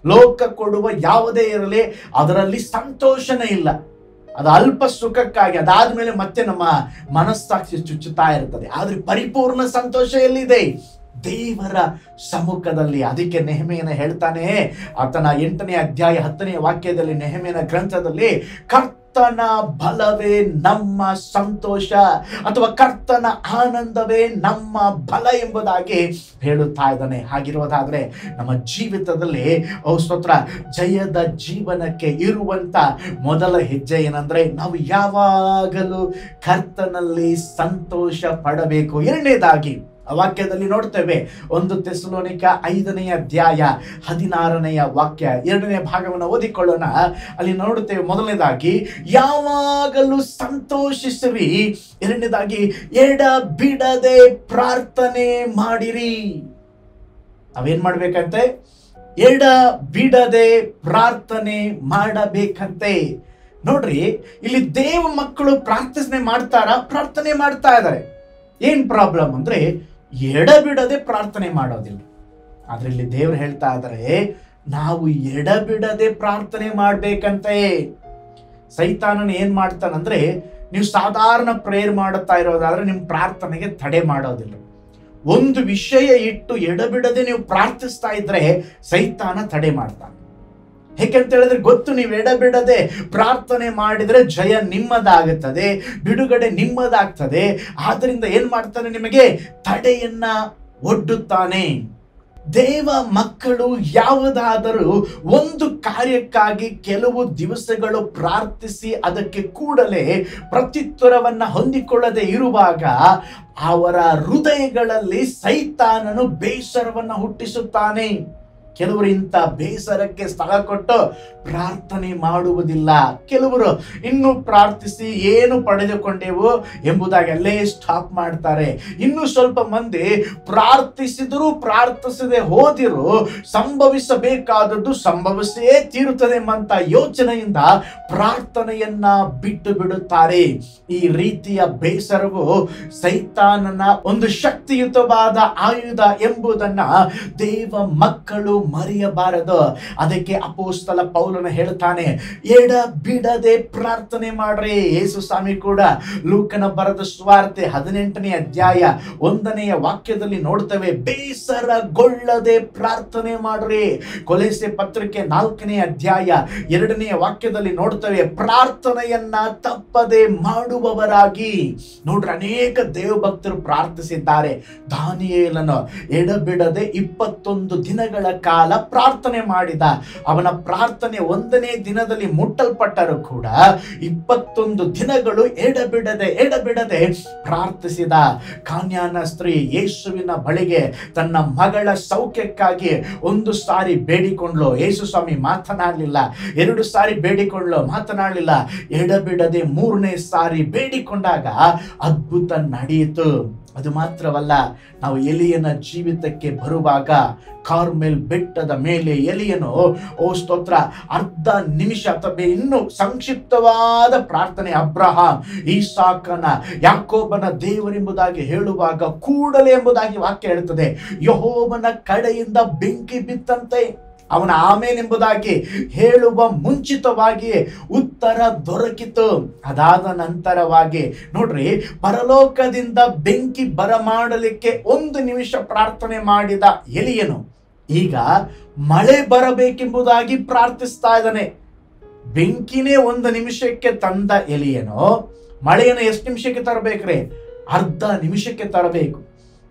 ಲೋಕ ಕೊಡುವ ಯಾವುದೇ ಇರಲಿ, ಅದರಲ್ಲಿ ಸಂತೋಷನೇ ಇಲ್ಲ. ಅದು ಅಲ್ಪ ಸುಖಕ್ಕಾಗಿ, ಅದಾದ್ಮೇಲೆ ಮತ್ತೆ ನಮ್ಮ ಮನಸ್ಸಾಕ್ಷಿ ಚುಚ್ಚುತ್ತಾ ಇರ್ತದೆ. ಆದ್ರೆ ಪರಿಪೂರ್ಣ ಸಂತೋಷ ಎಲ್ಲಿದೆ? ದೇವರ ಸಮ್ಮುಖದಲ್ಲಿ. ಅದಕ್ಕೆ ನೆಹೆಮೀಯನ ಹೇಳ್ತಾನೆ, ಆತನ 8ನೇ ಅಧ್ಯಾಯ 10ನೇ ವಾಕ್ಯದಲ್ಲಿ, ನೆಹೆಮೀಯನ ಗ್ರಂಥದಲ್ಲಿ, ಕರ್ತನ ಬಲವೇ ನಮ್ಮ ಸಂತೋಷ, ಅಥವಾ ಕರ್ತನ ಆನಂದವೇ ನಮ್ಮ ಬಲ ಎಂಬುದಾಗಿ ಹೇಳುತ್ತಾ ಇದ್ದಾನೆ. ಹಾಗಿರುವುದಾದ್ರೆ ನಮ್ಮ ಜೀವಿತದಲ್ಲಿ ಸ್ತೋತ್ರ, ಜಯದ ಜೀವನಕ್ಕೆ ಇರುವಂತ ಮೊದಲ ಹೆಜ್ಜೆ ಏನಂದ್ರೆ, ನಾವು ಯಾವಾಗಲೂ ಕರ್ತನಲ್ಲಿ ಸಂತೋಷ ಪಡಬೇಕು. ಎರಡನೇದಾಗಿ ಆ ವಾಕ್ಯದಲ್ಲಿ ನೋಡ್ತೇವೆ, 1 ಥೆಸಲೋನಿಕ 5ನೇ ಅಧ್ಯಾಯ 16ನೇ ವಾಕ್ಯ, 2ನೇ ಭಾಗವನ್ನು ಓದಿಕೊಳ್ಳೋಣ. ಅಲ್ಲಿ ನೋಡುತ್ತೇವೆ, ಮೊದಲನೇದಾಗಿ ಯಾವಾಗಲೂ ಸಂತೋಷಿಸಿರಿ, ಎರಡನೇದಾಗಿ ಎಡ ಬಿಡದೆ ಪ್ರಾರ್ಥನೆ ಮಾಡಿರಿ. ನಾವೇನ್ ಮಾಡ್ಬೇಕಂತೆ? ಎಡ ಬಿಡದೆ ಪ್ರಾರ್ಥನೆ ಮಾಡಬೇಕಂತೆ. ನೋಡ್ರಿ, ಇಲ್ಲಿ ದೇವ ಮಕ್ಕಳು ಪ್ರಾರ್ಥನೆ ಮಾಡ್ತಾ ಇದ್ದಾರೆ. ಏನ್ ಪ್ರಾಬ್ಲಮ್ ಅಂದ್ರೆ, ಎಡಬಿಡದೆ ಪ್ರಾರ್ಥನೆ ಮಾಡೋದಿಲ್ಲ. ಆದ್ರೆ ಇಲ್ಲಿ ದೇವ್ರು ಹೇಳ್ತಾ ಇದ್ದಾರೆ, ನಾವು ಎಡಬಿಡದೆ ಪ್ರಾರ್ಥನೆ ಮಾಡ್ಬೇಕಂತೆ. ಸೈತಾನನ ಏನ್ ಮಾಡ್ತಾನಂದ್ರೆ, ನೀವು ಸಾಧಾರಣ ಪ್ರೇಯರ್ ಮಾಡುತ್ತಾ ಇರೋದಾದ್ರೆ ನಿಮ್ ಪ್ರಾರ್ಥನೆಗೆ ತಡೆ ಮಾಡೋದಿಲ್ಲ. ಒಂದು ವಿಷಯ ಇಟ್ಟು ಎಡಬಿಡದೆ ನೀವು ಪ್ರಾರ್ಥಿಸ್ತಾ ಇದ್ರೆ ಸೈತಾನ ತಡೆ ಮಾಡ್ತಾನೆ. ಹೇಗೆಂತ ಹೇಳಿದ್ರೆ ಗೊತ್ತು, ನೀವು ಎಡಬಿಡದೆ ಪ್ರಾರ್ಥನೆ ಮಾಡಿದ್ರೆ ಜಯ ನಿಮ್ಮದಾಗುತ್ತದೆ, ಬಿಡುಗಡೆ ನಿಮ್ಮದಾಗ್ತದೆ. ಆದ್ರಿಂದ ಏನ್ ಮಾಡ್ತಾನೆ? ನಿಮಗೆ ತಡೆಯನ್ನ ಒಡ್ಡುತ್ತಾನೆ. ದೇವ ಮಕ್ಕಳು ಯಾವುದಾದರೂ ಒಂದು ಕಾರ್ಯಕ್ಕಾಗಿ ಕೆಲವು ದಿವಸಗಳು ಪ್ರಾರ್ಥಿಸಿ ಅದಕ್ಕೆ ಕೂಡಲೇ ಪ್ರತ್ಯುತ್ತರವನ್ನ ಹೊಂದಿಕೊಳ್ಳದೆ ಇರುವಾಗ ಅವರ ಹೃದಯಗಳಲ್ಲಿ ಸೈತಾನನು ಬೇಸರವನ್ನ ಹುಟ್ಟಿಸುತ್ತಾನೆ. ಕೆಲವರು ಇಂಥ ಬೇಸರಕ್ಕೆ ಸ್ಥಳ ಕೊಟ್ಟು ಪ್ರಾರ್ಥನೆ ಮಾಡುವುದಿಲ್ಲ. ಕೆಲವರು ಇನ್ನು ಪ್ರಾರ್ಥಿಸಿ ಏನು ಪಡೆದುಕೊಂಡೆವು ಎಂಬುದಾಗಿ ಅಲ್ಲೇ ಸ್ಟಾಪ್ ಮಾಡ್ತಾರೆ. ಇನ್ನು ಸ್ವಲ್ಪ ಮಂದಿ ಪ್ರಾರ್ಥಿಸಿದರೂ ಪ್ರಾರ್ಥಿಸದೆ ಹೋದಿರು ಸಂಭವಿಸಬೇಕಾದದ್ದು ಸಂಭವಿಸಿಯೇ ತೀರುತ್ತದೆ ಎಂಬಂತ ಯೋಚನೆಯಿಂದ ಪ್ರಾರ್ಥನೆಯನ್ನ ಬಿಟ್ಟು ಬಿಡುತ್ತಾರೆ. ಈ ರೀತಿಯ ಬೇಸರವು ಸೈತಾನನ ಒಂದು ಶಕ್ತಿಯುತವಾದ ಆಯುಧ ಎಂಬುದನ್ನ ದೇವ ಮಕ್ಕಳು ಮರೆಯಬಾರದು. ಅದಕ್ಕೆ ಅಪೊಸ್ತಲ ಪೌಲನು ಹೇಳ್ತಾನೆ, ಎಡ ಬಿಡದೆ ಪ್ರಾರ್ಥನೆ ಮಾಡ್ರಿ. ಯೇಸು ಸ್ವಾಮಿ ಕೂಡ ಲೂಕನ ಬರೆದ ಸುವಾರ್ತೆ 18ನೇ ಅಧ್ಯಾಯ 1ನೇ ವಾಕ್ಯದಲ್ಲಿ ನೋಡ್ತೇವೆ, ಬೇಸರಗೊಳ್ಳದೆ ಪ್ರಾರ್ಥನೆ ಮಾಡ್ರಿ. ಕೊಲೊಸ್ಸೆ ಪತ್ರಿಕೆ 4ನೇ ಅಧ್ಯಾಯ 2ನೇ ವಾಕ್ಯದಲ್ಲಿ ನೋಡ್ತೇವೆ, ಪ್ರಾರ್ಥನೆಯನ್ನ ತಪ್ಪದೆ ಮಾಡುವವರಾಗಿ. ನೋಡ್ರಿ, ಅನೇಕ ದೇವಭಕ್ತರು ಪ್ರಾರ್ಥಿಸಿದ್ದಾರೆ. ದಾನಿಯೇಲನು ಎಡಬಿಡದೆ 21 ದಿನಗಳ ಕಾಲ ಕಾಲ ಪ್ರಾರ್ಥನೆ ಮಾಡಿದ. ಅವನ ಪ್ರಾರ್ಥನೆ 1ನೇ ದಿನದಲ್ಲಿ ಮುಟ್ಟಲ್ಪಟ್ಟರೂ ಕೂಡ 21 ದಿನಗಳು ಎಡಬಿಡದೆ ಪ್ರಾರ್ಥಿಸಿದ. ಕಾನ್ಯಾನ ಸ್ತ್ರೀ ಯೇಸುವಿನ ಬಳಿಗೆ ತನ್ನ ಮಗಳ ಸೌಖ್ಯಕ್ಕಾಗಿ 1 ಸಾರಿ ಬೇಡಿಕೊಂಡ್ಲು. ಯೇಸು ಸ್ವಾಮಿ ಮಾತನಾಡಲಿಲ್ಲ. 2 ಸಾರಿ ಬೇಡಿಕೊಂಡ್ಲು, ಮಾತನಾಡಲಿಲ್ಲ. ಎಡಬಿಡದೆ 3ನೇ ಸಾರಿ ಬೇಡಿಕೊಂಡಾಗ ಅದ್ಭುತ ನಡೆಯಿತು. ಅದು ಮಾತ್ರವಲ್ಲ, ನಾವು ಎಲಿಯನ ಜೀವಿತಕ್ಕೆ ಬರುವಾಗ ಕಾರ್ಮೆಲ್ ಬೆಟ್ಟದ ಮೇಲೆ ಎಲಿಯನು ಸ್ತೋತ್ರ ಅರ್ಧ ನಿಮಿಷ ಅಥವಾ ಇನ್ನು ಸಂಕ್ಷಿಪ್ತವಾದ ಪ್ರಾರ್ಥನೆ ಅಬ್ರಹಾಂ, ಈಸಾಕನ, ಯಾಕೋಬನ ದೇವರೆಂಬುದಾಗಿ ಹೇಳುವಾಗ ಕೂಡಲೇ ಎಂಬುದಾಗಿ ವಾಕ್ಯ ಹೇಳುತ್ತದೆ, ಯೆಹೋವನ ಕಡೆಯಿಂದ ಬೆಂಕಿ ಬಿತ್ತಂತೆ. ಅವನ ಆಮೇನ್ ಎಂಬುದಾಗಿ ಹೇಳುವ ಮುಂಚಿತವಾಗಿ ಉತ್ತರ ದೊರಕಿತು. ಅದಾದ ನಂತರವಾಗಿ ನೋಡ್ರಿ, ಪರಲೋಕದಿಂದ ಬೆಂಕಿ ಬರಮಾಡಲಿಕ್ಕೆ 1 ನಿಮಿಷ ಪ್ರಾರ್ಥನೆ ಮಾಡಿದ ಎಲಿಯನು ಈಗ ಮಳೆ ಬರಬೇಕೆಂಬುದಾಗಿ ಪ್ರಾರ್ಥಿಸ್ತಾ ಇದ್ದಾನೆ. ಬೆಂಕಿನೇ 1 ನಿಮಿಷಕ್ಕೆ ತಂದ ಎಲಿಯನು ಮಳೆಯನ್ನು ಎಷ್ಟು ನಿಮಿಷಕ್ಕೆ ತರಬೇಕ್ರಿ? ಅರ್ಧ ನಿಮಿಷಕ್ಕೆ ತರಬೇಕು.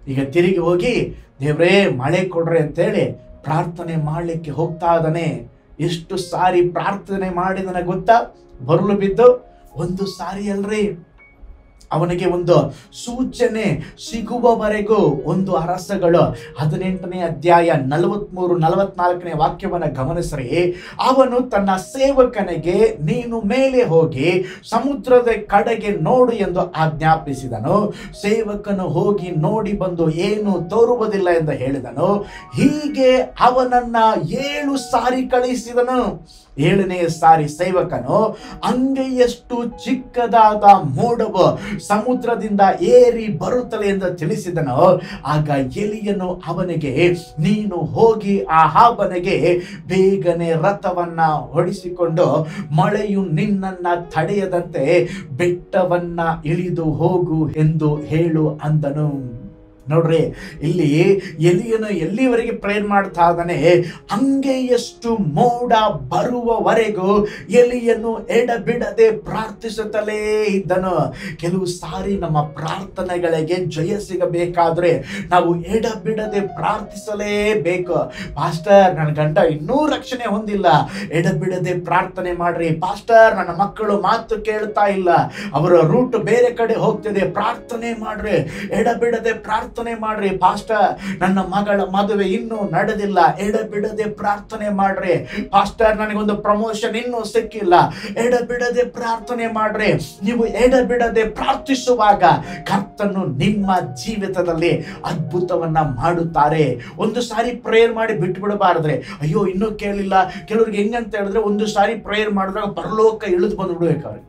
ಈಗ ತಿರುಗಿ ಹೋಗಿ ದೇವ್ರೇ ಮಳೆ ಕೊಡ್ರಿ ಅಂತೇಳಿ ಪ್ರಾರ್ಥನೆ ಮಾಡಲಿಕ್ಕೆ ಹೋಗ್ತಾ ಇದ್ದಾನೆ. ಎಷ್ಟು ಸಾರಿ ಪ್ರಾರ್ಥನೆ ಮಾಡಿದನ ಗೊತ್ತಾ? ಬರಲು ಬಿದ್ದು 1 ಸಾರಿ ಅಲ್ರಿ, ಅವನಿಗೆ ಒಂದು ಸೂಚನೆ ಸಿಗುವವರೆಗೂ. 1 ಅರಸಗಳು 18ನೇ ಅಧ್ಯಾಯ 43-44ನೇ ವಾಕ್ಯವನ್ನು ಗಮನಿಸ್ರಿ. ಅವನು ತನ್ನ ಸೇವಕನಿಗೆ, ನೀನು ಮೇಲೆ ಹೋಗಿ ಸಮುದ್ರದ ಕಡೆಗೆ ನೋಡು ಎಂದು ಆಜ್ಞಾಪಿಸಿದನು. ಸೇವಕನು ಹೋಗಿ ನೋಡಿ ಬಂದು ಏನು ತೋರುವುದಿಲ್ಲ ಎಂದು ಹೇಳಿದನು. ಹೀಗೆ ಅವನನ್ನ 7 ಸಾರಿ ಕಳಿಸಿದನು. 7ನೇ ಸಾರಿ ಸೇವಕನು ಅಂಗೈಯಷ್ಟು ಚಿಕ್ಕದಾದ ಮೋಡವು ಸಮುದ್ರದಿಂದ ಏರಿ ಬರುತ್ತಲೇ ಎಂದು ತಿಳಿಸಿದನು. ಆಗ ಎಲಿಯನು ಅವನಿಗೆ, ನೀನು ಹೋಗಿ ಆಹಾಬನಿಗೆ ಬೇಗನೆ ರಥವನ್ನ ಹೊಡಿಸಿಕೊಂಡು ಮಳೆಯು ನಿನ್ನನ್ನ ತಡೆಯದಂತೆ ಬೆಟ್ಟವನ್ನ ಇಳಿದು ಹೋಗು ಎಂದು ಹೇಳು ಅಂದನು. ನೋಡ್ರಿ, ಇಲ್ಲಿ ಎಲಿಯನು ಎಲ್ಲಿವರೆಗೆ ಪ್ರೇರ್ ಮಾಡ್ತಾ ಇದ್ದಾನೆ? ಅಂಗೈಯಷ್ಟು ಮೋಡ ಬರುವವರೆಗೂ ಎಲಿಯನು ಎಡಬಿಡದೆ ಪ್ರಾರ್ಥಿಸುತ್ತಲೇ ಇದ್ದನು. ಕೆಲವು ಸಾರಿ ನಮ್ಮ ಪ್ರಾರ್ಥನೆಗಳಿಗೆ ಜಯ ಸಿಗಬೇಕಾದ್ರೆ ನಾವು ಎಡಬಿಡದೆ ಪ್ರಾರ್ಥಿಸಲೇಬೇಕು. ಪಾಸ್ಟರ್, ನನ್ನ ಗಂಡ ಇನ್ನೂ ರಕ್ಷಣೆ ಹೊಂದಿಲ್ಲ, ಎಡಬಿಡದೆ ಪ್ರಾರ್ಥನೆ ಮಾಡ್ರಿ. ಪಾಸ್ಟರ್, ನನ್ನ ಮಕ್ಕಳು ಮಾತು ಕೇಳ್ತಾ ಇಲ್ಲ, ಅವರ ರೂಟ್ ಬೇರೆ ಕಡೆ ಹೋಗ್ತಿದೆ, ಪ್ರಾರ್ಥನೆ ಮಾಡ್ರಿ, ಎಡಬಿಡದೆ ಪ್ರಾರ್ಥನೆ ಮಾಡ್ರಿ. ಪಾಸ್ಟರ್, ನನ್ನ ಮಗಳ ಮದುವೆ ಇನ್ನೂ ನಡೆದಿಲ್ಲ, ಎಡಬಿಡದೆ ಪ್ರಾರ್ಥನೆ ಮಾಡ್ರಿ. ಪಾಸ್ಟರ್, ನನಗೊಂದು ಪ್ರಮೋಷನ್ ಇನ್ನೂ ಸಿಕ್ಕಿಲ್ಲ, ಎಡಬಿಡದೆ ಪ್ರಾರ್ಥನೆ ಮಾಡ್ರಿ. ನೀವು ಎಡಬಿಡದೆ ಪ್ರಾರ್ಥಿಸುವಾಗ ಕರ್ತನು ನಿಮ್ಮ ಜೀವಿತದಲ್ಲಿ ಅದ್ಭುತವನ್ನ ಮಾಡುತ್ತಾರೆ. 1 ಸಾರಿ ಪ್ರೇಯರ್ ಮಾಡಿ ಬಿಟ್ಬಿಡಬಾರ್ದ್ರೆ, ಅಯ್ಯೋ ಇನ್ನೂ ಕೇಳಿಲ್ಲ. ಕೆಲವ್ರಿಗೆ ಹೆಂಗಂತ ಹೇಳಿದ್ರೆ 1 ಸಾರಿ ಪ್ರೇಯರ್ ಮಾಡಿದಾಗ ಪರಲೋಕ ಇಳಿದು ಬಂದು ಬಿಡ್ಬೇಕು ಅವ್ರಿಗೆ.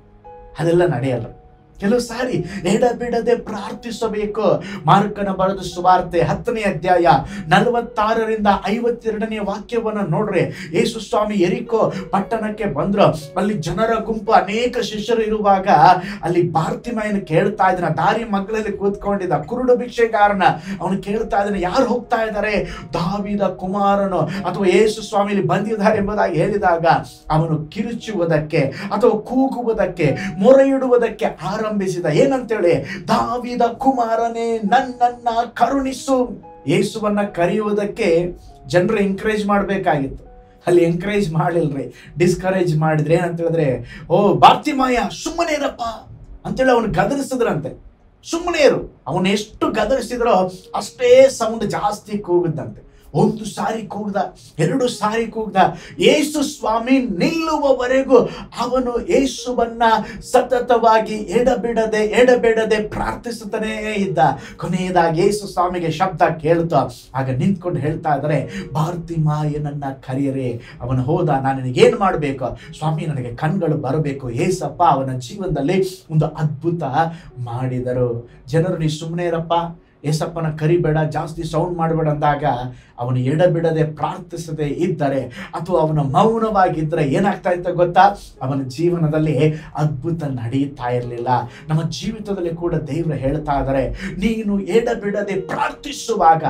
ಅದೆಲ್ಲ ನಡೆಯಲ್ಲ. ಕೆಲವು ಸಾರಿ ಎಡಬಿಡದೆ ಪ್ರಾರ್ಥಿಸಬೇಕು. ಮಾರ್ಕನ ಬರೆದ ಸುವಾರ್ತೆ 10ನೇ ಅಧ್ಯಾಯ 46-52ನೇ ವಾಕ್ಯವನ್ನು ನೋಡ್ರಿ. ಯೇಸು ಸ್ವಾಮಿ ಯೆರಿಕೋ ಪಟ್ಟಣಕ್ಕೆ ಬಂದ್ರು. ಅಲ್ಲಿ ಜನರ ಗುಂಪು, ಅನೇಕ ಶಿಷ್ಯರು ಇರುವಾಗ ಅಲ್ಲಿ ಬಾರ್ತಿಮಾಯನ ಕೇಳ್ತಾ ಇದ್ದಾನೆ. ದಾರಿ ಮಗ್ಲಲ್ಲಿ ಕೂತ್ಕೊಂಡಿದ್ದ ಕುರುಡು ಭಿಕ್ಷೆಗಾರನ. ಅವನು ಕೇಳ್ತಾ ಇದ್ದಾನೆ, ಯಾರು ಹೋಗ್ತಾ ಇದ್ದಾರೆ? ದಾವೀದ ಕುಮಾರನು ಅಥವಾ ಯೇಸು ಸ್ವಾಮಿಲಿ ಬಂದಿದ್ದಾರೆ ಎಂಬುದಾಗಿ ಹೇಳಿದಾಗ ಅವನು ಕಿರುಚುವುದಕ್ಕೆ ಅಥವಾ ಕೂಗುವುದಕ್ಕೆ, ಮೊರೆ ಇಡುವುದಕ್ಕೆ ಆರಂಭಿಸಿದ. ಏನಂತೇಳಿ? ದಾವೀದ ಕುಮಾರನೇ, ನನ್ನನ್ನ ಕರುಣಿಸು. ಯೇಸುವನ್ನ ಕರೆಯುವುದಕ್ಕೆ ಜನರು ಎಂಕರೇಜ್ ಮಾಡಬೇಕಾಗಿತ್ತು. ಅಲ್ಲಿ ಎಂಕರೇಜ್ ಮಾಡಿಲ್ರಿ, ಡಿಸ್ಕರೇಜ್ ಮಾಡಿದ್ರೆ. ಏನಂತ ಹೇಳಿದ್ರೆ, ಓ ಬಾರ್ತಿಮಾಯ ಸುಮ್ಮನೆ ಇರಪ್ಪ ಅಂತೇಳಿ ಅವನು ಗದರಿಸಿದ್ರಂತೆ. ಸುಮ್ಮನೆ ಇರು. ಅವನು ಎಷ್ಟು ಗದರಿಸಿದ್ರೋ ಅಷ್ಟೇ ಸೌಂಡ್ ಜಾಸ್ತಿ ಕೂಗುದಂತೆ. 1 ಸಾರಿ ಕೂಗ್ದ, 2 ಸಾರಿ ಕೂಗ್ದ. ಯೇಸು ಸ್ವಾಮಿ ನಿಲ್ಲುವವರೆಗೂ ಅವನು ಯೇಸುವನ್ನ ಸತತವಾಗಿ ಎಡಬಿಡದೆ ಪ್ರಾರ್ಥಿಸುತ್ತಾನೇ ಇದ್ದ. ಕೊನೆಯದಾಗಿ ಯೇಸು ಸ್ವಾಮಿಗೆ ಶಬ್ದ ಕೇಳ್ತು. ಆಗ ನಿಂತ್ಕೊಂಡು ಹೇಳ್ತಾ ಇದ್ದಾರೆ, ಬಾರ್ತಿಮಾಯನನ್ನ ಕರೆಯರೆ. ಅವನು ಹೋದ. ನಾನು ನಿನಗೇನು ಮಾಡಬೇಕು? ಸ್ವಾಮಿ, ನನಗೆ ಕಣ್ಗಳು ಬರಬೇಕು. ಏಸಪ್ಪ ಅವನ ಜೀವನದಲ್ಲಿ ಒಂದು ಅದ್ಭುತ ಮಾಡಿದರು. ಜನರು, ನೀ ಸುಮ್ಮನೆ ಇರಪ್ಪ, ಏಸಪ್ಪನ ಕರಿಬೇಡ, ಜಾಸ್ತಿ ಸೌಂಡ್ ಮಾಡಬೇಡ ಅಂದಾಗ ಅವನು ಎಡಬಿಡದೆ ಪ್ರಾರ್ಥಿಸದೆ ಇದ್ದರೆ ಅಥವಾ ಅವನ ಮೌನವಾಗಿದ್ದರೆ ಏನಾಗ್ತಾ ಇತ್ತು ಗೊತ್ತಾ? ಅವನ ಜೀವನದಲ್ಲಿ ಅದ್ಭುತ ನಡೆಯುತ್ತಾ ಇರಲಿಲ್ಲ. ನಮ್ಮ ಜೀವಿತದಲ್ಲಿ ಕೂಡ ದೇವರು ಹೇಳ್ತಾ ಇದ್ದಾರೆ, ನೀನು ಎಡಬಿಡದೆ ಪ್ರಾರ್ಥಿಸುವಾಗ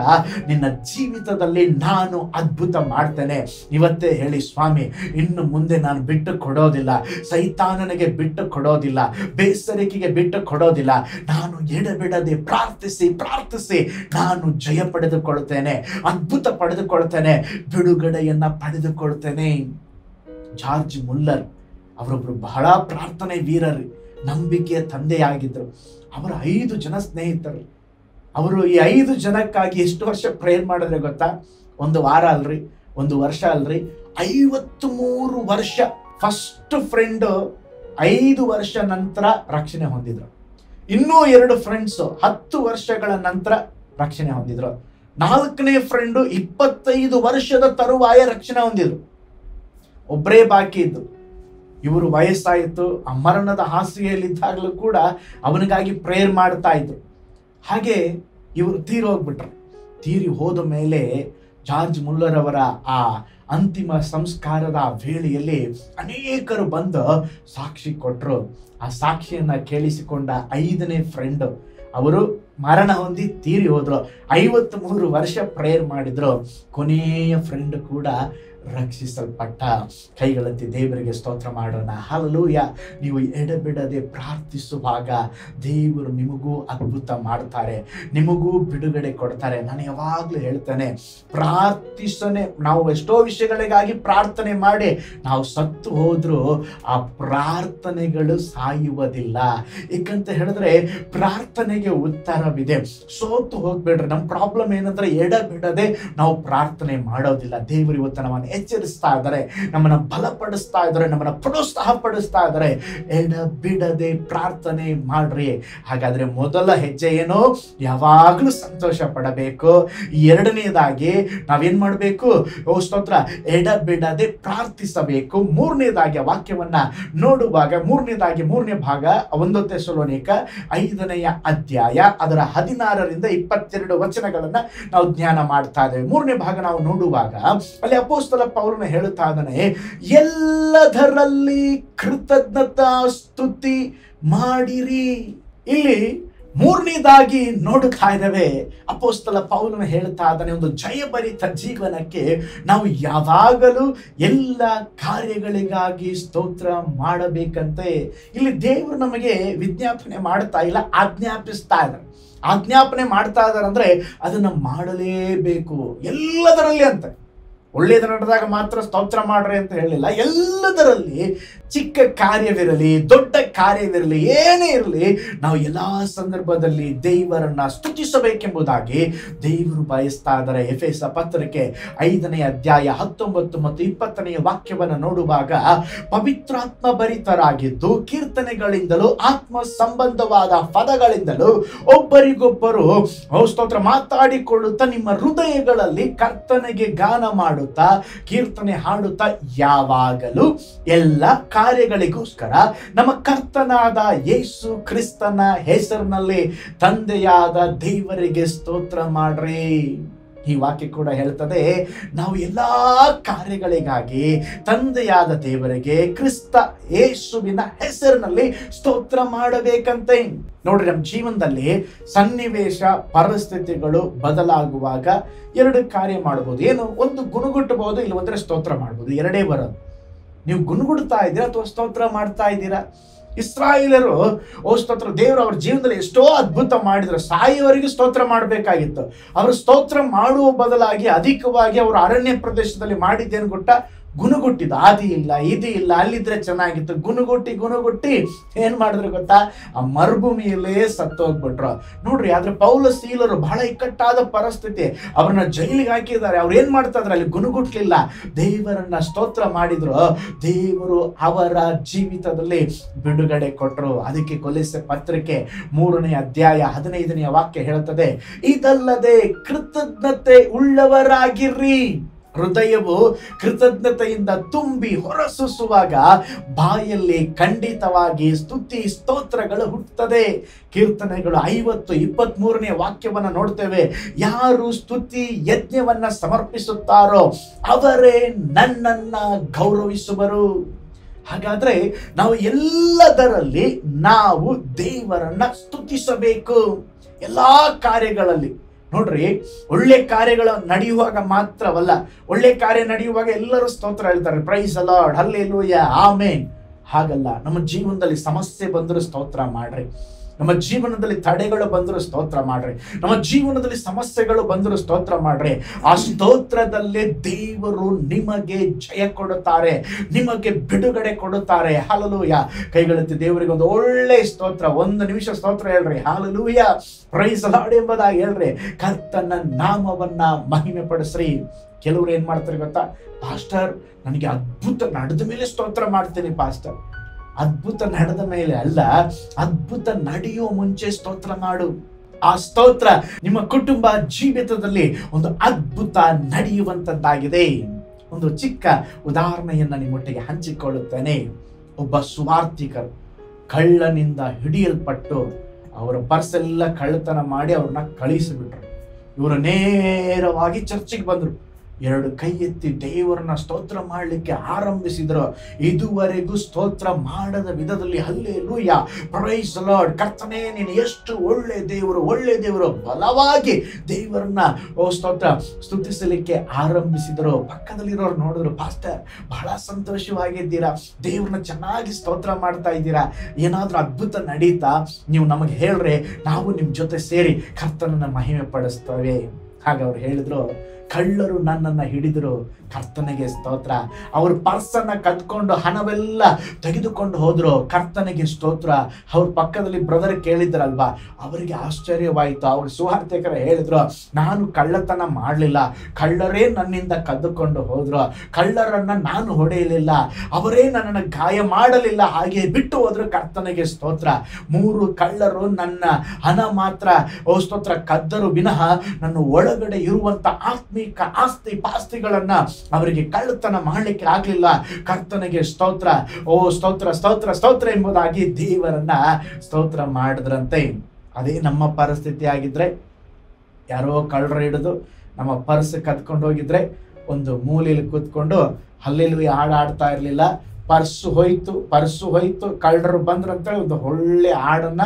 ನಿನ್ನ ಜೀವಿತದಲ್ಲಿ ನಾನು ಅದ್ಭುತ ಮಾಡ್ತೇನೆ. ಇವತ್ತೇ ಹೇಳಿ, ಸ್ವಾಮಿ, ಇನ್ನು ಮುಂದೆ ನಾನು ಬಿಟ್ಟು ಕೊಡೋದಿಲ್ಲ, ಸೈತಾನನಿಗೆ ಬಿಟ್ಟು ಕೊಡೋದಿಲ್ಲ, ಬೇಸರಿಕೆಗೆ ಬಿಟ್ಟು ಕೊಡೋದಿಲ್ಲ. ನಾನು ಎಡಬಿಡದೆ ಪ್ರಾರ್ಥಿಸಿ ಪ್ರಾರ್ಥಿಸಿ ನಾನು ಜಯ ಪಡೆದುಕೊಳ್ತೇನೆ, ಅದ್ಭುತ ಪಡೆದುಕೊಳ್ತೇನೆ, ಬಿಡುಗಡೆಯನ್ನ ಪಡೆದುಕೊಳ್ತೇನೆ. ಜಾರ್ಜ್ ಮುಲ್ಲರ್ ಅವರೊಬ್ರು ಬಹಳ ಪ್ರಾರ್ಥನೆ ವೀರರು, ನಂಬಿಕೆಯ ತಂದೆಯಾಗಿದ್ದರು. ಅವರ 5 ಜನ ಸ್ನೇಹಿತರು. ಅವರು ಈ 5 ಜನಕ್ಕಾಗಿ ಎಷ್ಟು ವರ್ಷ ಪ್ರೇಯರ್ ಮಾಡಿದ್ರೆ ಗೊತ್ತಾ? 1 ವಾರ ಅಲ್ರಿ, 1 ವರ್ಷ ಅಲ್ರಿ, 53 ವರ್ಷ. ಫಸ್ಟ್ ಫ್ರೆಂಡ್ 5 ವರ್ಷ ನಂತರ ರಕ್ಷಣೆ ಹೊಂದಿದ್ರು. ಇನ್ನೂ 2 ಫ್ರೆಂಡ್ಸ್ 10 ವರ್ಷಗಳ ನಂತರ ರಕ್ಷಣೆ ಹೊಂದಿದ್ರು. 4ನೇ ಫ್ರೆಂಡು 25 ವರ್ಷದ ತರುವಾಯ ರಕ್ಷಣೆ ಹೊಂದಿದ್ರು. ಒಬ್ಬರೇ ಬಾಕಿ ಇದ್ದು. ಇವರು ವಯಸ್ಸಾಯಿತು, ಆ ಮರಣದ ಹಾಸಿಗೆಯಲ್ಲಿದ್ದಾಗಲೂ ಕೂಡ ಅವನಿಗಾಗಿ ಪ್ರೇಯರ್ ಮಾಡ್ತಾ ಇದ್ರು. ಹಾಗೆ ಇವರು ತೀರಿ ಹೋಗ್ಬಿಟ್ರು. ತೀರಿ ಹೋದ ಮೇಲೆ ಜಾರ್ಜ್ ಮುಲ್ಲರ್ ಅವರ ಆ ಅಂತಿಮ ಸಂಸ್ಕಾರದ ವೇಳೆಯಲ್ಲಿ ಅನೇಕರು ಬಂದು ಸಾಕ್ಷಿ ಕೊಟ್ಟರು. ಆ ಸಾಕ್ಷಿಯನ್ನ ಕೇಳಿಸಿಕೊಂಡ 5ನೇ ಫ್ರೆಂಡ್ ಅವರು ಮರಣ ಹೊಂದಿ ತೀರಿ ಹೋದ್ರು. 53 ವರ್ಷ ಪ್ರೇಯರ್ ಮಾಡಿದ್ರು. ಕೊನೆಯ ಫ್ರೆಂಡ್ ಕೂಡ ರಕ್ಷಿಸಲ್ಪಟ್ಟ. ಕೈಗಳತ್ತಿ ದೇವರಿಗೆ ಸ್ತೋತ್ರ ಮಾಡೋಣ. ಹಲ್ಲೆಲೂಯಾ. ನೀವು ಎಡೆಬಿಡದೆ ಪ್ರಾರ್ಥಿಸುವಾಗ ದೇವರು ನಿಮಗೂ ಅದ್ಭುತ ಮಾಡ್ತಾರೆ, ನಿಮಗೂ ಬಿಡುಗಡೆ ಕೊಡ್ತಾರೆ. ನಾನು ಯಾವಾಗಲೂ ಹೇಳ್ತೇನೆ, ನಾವು ಎಷ್ಟೋ ವಿಷಯಗಳಿಗಾಗಿ ಪ್ರಾರ್ಥನೆ ಮಾಡಿ ನಾವು ಸತ್ತು ಹೋದ್ರೂ ಆ ಪ್ರಾರ್ಥನೆಗಳು ಸಾಯುವುದಿಲ್ಲ. ಏಕಂತ ಹೇಳಿದ್ರೆ ಪ್ರಾರ್ಥನೆಗೆ ಉತ್ತರವಿದೆ. ಸೋತು ಹೋಗ್ಬೇಡ್ರಿ. ನಮ್ಮ ಪ್ರಾಬ್ಲಮ್ ಏನಂದ್ರೆ ಎಡೆಬಿಡದೆ ನಾವು ಪ್ರಾರ್ಥನೆ ಮಾಡೋದಿಲ್ಲ. ದೇವರು ಇವತ್ತು ನಮ್ಮನ್ನು ಎಚ್ಚರಿಸ್ತಾ ಇದ್ದಾರೆ, ನಮ್ಮನ್ನ ಬಲಪಡಿಸ್ತಾ ಇದ್ದಾರೆ, ನಮ್ಮನ್ನ ಪ್ರೋತ್ಸಾಹ ಪಡಿಸ್ತಾ ಇದ್ದಾರೆ. ಎಡಬಿಡದೆ ಪ್ರಾರ್ಥನೆ ಮಾಡ್ರಿ. ಹಾಗಾದ್ರೆ ಮೊದಲ ಹೆಜ್ಜೆ ಏನು? ಯಾವಾಗ್ಲೂ ಸಂತೋಷ ಪಡಬೇಕು. 2ನೇದಾಗಿ ನಾವೇನ್ ಮಾಡ್ಬೇಕು? ಸ್ತೋತ್ರ, ಎಡಬಿಡದೆ ಪ್ರಾರ್ಥಿಸಬೇಕು. 3ನೇದಾಗಿ ವಾಕ್ಯವನ್ನ ನೋಡುವಾಗ 3ನೇ ಭಾಗ 1 ಥೆಸಲೋನಿಕ 5ನೇ ಅಧ್ಯಾಯ ಅದರ 16ರಿಂದ 22 ವಚನಗಳನ್ನ ನಾವು ಧ್ಯಾನ ಮಾಡ್ತಾ ಇದ್ದೇವೆ. 3ನೇ ಭಾಗ ನಾವು ನೋಡುವಾಗ ಅಲ್ಲಿ ಅಪೊಸ್ತಲ ಪೌಲನು ಹೇಳುತ್ತಾ ಇದ್ದಾನೆ, ಎಲ್ಲದರಲ್ಲಿ ಕೃತಜ್ಞತಾ ಸ್ತುತಿ ಮಾಡಿರಿ. ಇಲ್ಲಿ 3ನೇದಾಗಿ ನೋಡುತ್ತಾ ಇದ್ದೇವೆ, ಅಪೊಸ್ತಲ ಪೌಲನು ಹೇಳ್ತಾ ಇದ್ದಾನೆ, ಒಂದು ಜಯಭರಿತ ಜೀವನಕ್ಕೆ ನಾವು ಯಾವಾಗಲೂ ಎಲ್ಲ ಕಾರ್ಯಗಳಿಗಾಗಿ ಸ್ತೋತ್ರ ಮಾಡಬೇಕಂತೆ. ಇಲ್ಲಿ ದೇವರು ನಮಗೆ ವಿಜ್ಞಾಪನೆ ಮಾಡ್ತಾ ಇಲ್ಲ, ಆಜ್ಞಾಪಿಸ್ತಾ ಇದ್ದಾರೆ. ಆಜ್ಞಾಪನೆ ಮಾಡ್ತಾ ಇದ್ದಾರೆ ಅಂದ್ರೆ ಅದನ್ನ ಮಾಡಲೇಬೇಕು ಎಲ್ಲದರಲ್ಲಿ ಅಂತ. ಒಳ್ಳೆಯದು ನಡೆದಾಗ ಮಾತ್ರ ಸ್ತೋತ್ರ ಮಾಡ್ರಿ ಅಂತ ಹೇಳಿಲ್ಲ. ಎಲ್ಲದರಲ್ಲಿ ಚಿಕ್ಕ ಕಾರ್ಯವಿರಲಿ, ದೊಡ್ಡ ಕಾರ್ಯವಿರಲಿ, ಏನೇ ಇರಲಿ, ನಾವು ಎಲ್ಲಾ ಸಂದರ್ಭದಲ್ಲಿ ದೇವರನ್ನ ಸ್ತುತಿಸಬೇಕೆಂಬುದಾಗಿ ದೇವರು ಬಯಸ್ತಾ ಇದ್ದಾರೆ. ಎಫೆಸ ಪತ್ರಿಕೆ 5ನೇ ಅಧ್ಯಾಯ 19 ಮತ್ತು 20ನೇ ವಾಕ್ಯವನ್ನು ನೋಡುವಾಗ, ಪವಿತ್ರಾತ್ಮ ಭರಿತರಾಗಿದ್ದು ಕೀರ್ತನೆಗಳಿಂದಲೂ ಆತ್ಮ ಸಂಬಂಧವಾದ ಪದಗಳಿಂದಲೂ ಒಬ್ಬರಿಗೊಬ್ಬರು ಸ್ತೋತ್ರ ಮಾತಾಡಿಕೊಳ್ಳುತ್ತಾ ನಿಮ್ಮ ಹೃದಯಗಳಲ್ಲಿ ಕರ್ತನೆಗೆ ಗಾನ ಮಾಡುತ್ತಾ ಕೀರ್ತನೆ ಹಾಡುತ್ತಾ ಯಾವಾಗಲೂ ಎಲ್ಲ ಕಾರ್ಯಗಳಿಗೋಸ್ಕರ ನಮ್ಮ ಕರ್ತನಾದ ಯೇಸು ಕ್ರಿಸ್ತನ ಹೆಸರಿನಲ್ಲಿ ತಂದೆಯಾದ ದೇವರಿಗೆ ಸ್ತೋತ್ರ ಮಾಡ್ರಿ. ಈ ವಾಕ್ಯ ಕೂಡ ಹೇಳ್ತದೆ, ನಾವು ಎಲ್ಲಾ ಕಾರ್ಯಗಳಿಗಾಗಿ ತಂದೆಯಾದ ದೇವರಿಗೆ ಕ್ರಿಸ್ತ ಯೇಸುವಿನ ಹೆಸರಿನಲ್ಲಿ ಸ್ತೋತ್ರ ಮಾಡಬೇಕಂತೆ. ನೋಡ್ರಿ, ನಮ್ಮ ಜೀವನದಲ್ಲಿ ಸನ್ನಿವೇಶ ಪರಿಸ್ಥಿತಿಗಳು ಬದಲಾಗುವಾಗ 2 ಕಾರ್ಯ ಮಾಡಬಹುದು. ಏನು? ಒಂದು ಗುಣಗುಟ್ಟಬಹುದು, ಇಲ್ಲ ಒಂದ್ರೆ ಸ್ತೋತ್ರ ಮಾಡಬಹುದು. 2 ಬರೋದು. ನೀವು ಗುಣಗುಡ್ತಾ ಇದ್ದೀರಾ ಅಥವಾ ಸ್ತೋತ್ರ ಮಾಡ್ತಾ ಇದ್ದೀರಾ? ಇಸ್ರಾಯೇಲರು ಸ್ತೋತ್ರ, ದೇವರು ಅವ್ರ ಜೀವನದಲ್ಲಿ ಎಷ್ಟೋ ಅದ್ಭುತ ಮಾಡಿದ್ರು. ಸಾಯುವವರೆಗೂ ಸ್ತೋತ್ರ ಮಾಡಬೇಕಾಗಿತ್ತು. ಅವರು ಸ್ತೋತ್ರ ಮಾಡುವ ಬದಲಾಗಿ ಅಧಿಕವಾಗಿ ಅವರು ಅರಣ್ಯ ಪ್ರದೇಶದಲ್ಲಿ ಮಾಡಿದ್ದೇನು ಗೊತ್ತಾ? ಗುಣಗುಟ್ಟಿದ್ದು. ಆದಿ ಇಲ್ಲ, ಇದು ಇಲ್ಲ, ಅಲ್ಲಿದ್ರೆ ಚೆನ್ನಾಗಿತ್ತು. ಗುಣಗುಟ್ಟಿ ಏನ್ ಮಾಡಿದ್ರು ಗೊತ್ತಾ? ಆ ಮರುಭೂಮಿಯಲ್ಲೇ ಸತ್ತೋಗ್ಬಿಟ್ರು. ನೋಡ್ರಿ, ಆದ್ರೆ ಪೌಲ ಸೀಲರು ಬಹಳ ಇಕ್ಕಟ್ಟಾದ ಪರಿಸ್ಥಿತಿ, ಅವ್ರನ್ನ ಜೈಲಿಗೆ ಹಾಕಿದ್ದಾರೆ. ಅವ್ರು ಏನ್ ಮಾಡ್ತಾ ಇದ್ರು? ಅಲ್ಲಿ ಗುಣಗುಟ್ಲಿಲ್ಲ, ದೇವರನ್ನ ಸ್ತೋತ್ರ ಮಾಡಿದ್ರು. ದೇವರು ಅವರ ಜೀವಿತದಲ್ಲಿ ಬಿಡುಗಡೆ ಕೊಟ್ಟರು. ಅದಕ್ಕೆ ಕೊಲೊಸ್ಸೆ ಪತ್ರಿಕೆ 3ನೇ ಅಧ್ಯಾಯ 15ನೇ ವಾಕ್ಯ ಹೇಳ್ತದೆ, ಇದಲ್ಲದೆ ಕೃತಜ್ಞತೆ ಉಳ್ಳವರಾಗಿರ್ರಿ. ಹೃದಯವು ಕೃತಜ್ಞತೆಯಿಂದ ತುಂಬಿ ಹೊರಸೂಸುವಾಗ ಬಾಯಲ್ಲಿ ಖಂಡಿತವಾಗಿ ಸ್ತುತಿ ಸ್ತೋತ್ರಗಳು ಹುಟ್ಟುತ್ತದೆ. ಕೀರ್ತನೆಗಳು 50:23ನೇ ವಾಕ್ಯವನ್ನ ನೋಡ್ತೇವೆ, ಯಾರು ಸ್ತುತಿ ಯಜ್ಞವನ್ನ ಸಮರ್ಪಿಸುತ್ತಾರೋ ಅವರೇ ನನ್ನನ್ನ ಗೌರವಿಸುವರು. ಹಾಗಾದ್ರೆ ನಾವು ಎಲ್ಲದರಲ್ಲಿ ನಾವು ದೇವರನ್ನ ಸ್ತುತಿಸಬೇಕು. ಎಲ್ಲಾ ಕಾರ್ಯಗಳಲ್ಲಿ ನೋಡ್ರಿ, ಒಳ್ಳೆ ಕಾರ್ಯಗಳು ನಡೆಯುವಾಗ ಮಾತ್ರವಲ್ಲ, ಒಳ್ಳೆ ಕಾರ್ಯ ನಡೆಯುವಾಗ ಎಲ್ಲರೂ ಸ್ತೋತ್ರ ಹೇಳ್ತಾರೆ, praise the Lord, hallelujah, amen. ಹಾಗಲ್ಲ, ನಮ್ಮ ಜೀವನದಲ್ಲಿ ಸಮಸ್ಯೆ ಬಂದರೂ ಸ್ತೋತ್ರ ಮಾಡ್ರಿ. ನಮ್ಮ ಜೀವನದಲ್ಲಿ ತಡೆಗಳು ಬಂದರೂ ಸ್ತೋತ್ರ ಮಾಡ್ರಿ. ನಮ್ಮ ಜೀವನದಲ್ಲಿ ಸಮಸ್ಯೆಗಳು ಬಂದರೂ ಸ್ತೋತ್ರ ಮಾಡ್ರಿ. ಆ ಸ್ತೋತ್ರದಲ್ಲೇ ದೇವರು ನಿಮಗೆ ಜಯ ಕೊಡುತ್ತಾರೆ, ನಿಮಗೆ ಬಿಡುಗಡೆ ಕೊಡುತ್ತಾರೆ. ಹಲ್ಲೆಲೂಯಾ. ಕೈಗಳೆತ್ತಿ ದೇವರಿಗೆ ಒಂದು ಒಳ್ಳೆ ಸ್ತೋತ್ರ, 1 ನಿಮಿಷ ಸ್ತೋತ್ರ ಹೇಳ್ರಿ. ಹಲ್ಲೆಲೂಯಾ, ಪ್ರೈಸ್ ಲಾರ್ಡ್ ಎಂಬುದಾಗಿ ಹೇಳ್ರಿ. ಕರ್ತನ ನಾಮವನ್ನ ಮಹಿಮೆ ಪಡಿಸ್ರಿ. ಕೆಲವರು ಏನ್ ಮಾಡ್ತಾರೆ ಗೊತ್ತಾ? ಪಾಸ್ಟರ್, ನನಗೆ ಅದ್ಭುತ ನಡೆದ ಮೇಲೆ ಸ್ತೋತ್ರ ಮಾಡ್ತೀನಿ ಪಾಸ್ಟರ್. ಅದ್ಭುತ ನಡೆದ ಮೇಲೆ ಅಲ್ಲ, ಅದ್ಭುತ ನಡೆಯುವ ಮುಂಚೆ ಸ್ತೋತ್ರ ಮಾಡು. ಆ ಸ್ತೋತ್ರ ನಿಮ್ಮ ಕುಟುಂಬ ಜೀವಿತದಲ್ಲಿ ಒಂದು ಅದ್ಭುತ ನಡೆಯುವಂತದ್ದಾಗಿದೆ. ಒಂದು ಚಿಕ್ಕ ಉದಾಹರಣೆಯನ್ನ ನಿಮ್ಮೊಟ್ಟಿಗೆ ಹಂಚಿಕೊಳ್ಳುತ್ತೇನೆ. ಒಬ್ಬ ಸುವಾರ್ತಿಕರು ಕಳ್ಳನಿಂದ ಹಿಡಿಯಲ್ಪಟ್ಟು ಅವರ ಪರ್ಸ್ ಎಲ್ಲ ಕಳ್ಳತನ ಮಾಡಿ ಅವ್ರನ್ನ ಕಳಿಸಿಬಿಟ್ರು. ಇವರು ನೇರವಾಗಿ ಚರ್ಚಿಗೆ ಬಂದರು. 2 ಕೈ ಎತ್ತಿ ದೇವರನ್ನ ಸ್ತೋತ್ರ ಮಾಡಲಿಕ್ಕೆ ಆರಂಭಿಸಿದ್ರು. ಇದುವರೆಗೂ ಸ್ತೋತ್ರ ಮಾಡದ ವಿಧದಲ್ಲಿ ಹಲ್ಲೆಲೂಯಾ, ಪ್ರೈಸ್ ದಿ ಲಾರ್ಡ್, ಕರ್ತನೇ ನೀನು ಎಷ್ಟು ಒಳ್ಳೆ ದೇವರು, ಒಳ್ಳೆ ದೇವರು, ಬಲವಾಗಿ ದೇವರನ್ನ ಸ್ತೋತ್ರ ಸ್ತುತಿಸಲಿಕ್ಕೆ ಆರಂಭಿಸಿದರು. ಪಕ್ಕದಲ್ಲಿರೋರು ನೋಡಿದ್ರು, ಪಾಸ್ಟರ್ ಬಹಳ ಸಂತೋಷವಾಗಿದ್ದೀರಾ, ದೇವ್ರನ್ನ ಚೆನ್ನಾಗಿ ಸ್ತೋತ್ರ ಮಾಡ್ತಾ ಇದ್ದೀರಾ, ಏನಾದ್ರೂ ಅದ್ಭುತ ನಡೀತಾ ನೀವು ನಮಗೆ ಹೇಳ್ರೆ ನಾವು ನಿಮ್ ಜೊತೆ ಸೇರಿ ಕರ್ತನನ್ನ ಮಹಿಮೆ ಪಡಿಸ್ತೇವೆ. ಹಾಗೆ ಅವ್ರು ಹೇಳಿದ್ರು, ಕಳ್ಳರು ನನ್ನನ್ನ ಹಿಡಿದ್ರು, ಕರ್ತನಿಗೆ ಸ್ತೋತ್ರ. ಅವರು ಪರ್ಸನ್ನ ಕದ್ಕೊಂಡು ಹಣವೆಲ್ಲ ತೆಗೆದುಕೊಂಡು ಹೋದ್ರು, ಕರ್ತನಿಗೆ ಸ್ತೋತ್ರ. ಅವ್ರ ಪಕ್ಕದಲ್ಲಿ ಬ್ರದರ್ ಕೇಳಿದ್ರಲ್ವಾ, ಅವರಿಗೆ ಆಶ್ಚರ್ಯವಾಯಿತು. ಅವ್ರ ಸುವಾರ್ತಿಕರು ಹೇಳಿದ್ರು, ನಾನು ಕಳ್ಳತನ ಮಾಡಲಿಲ್ಲ, ಕಳ್ಳರೇ ನನ್ನಿಂದ ಕದ್ದುಕೊಂಡು ಹೋದ್ರು, ಕಳ್ಳರನ್ನ ನಾನು ಹೊಡೆಯಲಿಲ್ಲ, ಅವರೇ ನನ್ನನ್ನು ಗಾಯ ಮಾಡಲಿಲ್ಲ, ಹಾಗೆ ಬಿಟ್ಟು ಹೋದ್ರು, ಕರ್ತನಿಗೆ ಸ್ತೋತ್ರ. 3 ಕಳ್ಳರು ನನ್ನ ಹಣ ಮಾತ್ರ ಸ್ತೋತ್ರ ಕದ್ದರು ವಿನಃ ನನ್ನ ಒಳಗಡೆ ಇರುವಂತ ಆತ್ಮಿಕ ಆಸ್ತಿ ಪಾಸ್ತಿಗಳನ್ನ ಅವರಿಗೆ ಕಳ್ಳತನ ಮಾಡಲಿಕ್ಕೆ ಆಗ್ಲಿಲ್ಲ. ಕರ್ತನಿಗೆ ಸ್ತೋತ್ರ. ಸ್ತೋತ್ರ ಸ್ತೋತ್ರ ಸ್ತೋತ್ರ ಎಂಬುದಾಗಿ ದೇವರನ್ನ ಸ್ತೋತ್ರ ಮಾಡಿದ್ರಂತೆ. ಅದೇ ನಮ್ಮ ಪರಿಸ್ಥಿತಿ ಆಗಿದ್ರೆ, ಯಾರೋ ಕಳ್ಳರು ಹಿಡಿದು ನಮ್ಮ ಪರ್ಸ್ ಕದ್ಕೊಂಡು ಹೋಗಿದ್ರೆ ಒಂದು ಮೂಲೆಯಲ್ಲಿ ಕೂತ್ಕೊಂಡು ಹಲ್ಲೆಲೂಯಾ ಹಾಡಾಡ್ತಾ ಇರಲಿಲ್ಲ. ಪರ್ಸು ಹೋಯ್ತು ಕಳ್ಳರು ಬಂದ್ರಂತೇಳಿ ಒಂದು ಒಳ್ಳೆ ಹಾಡನ್ನ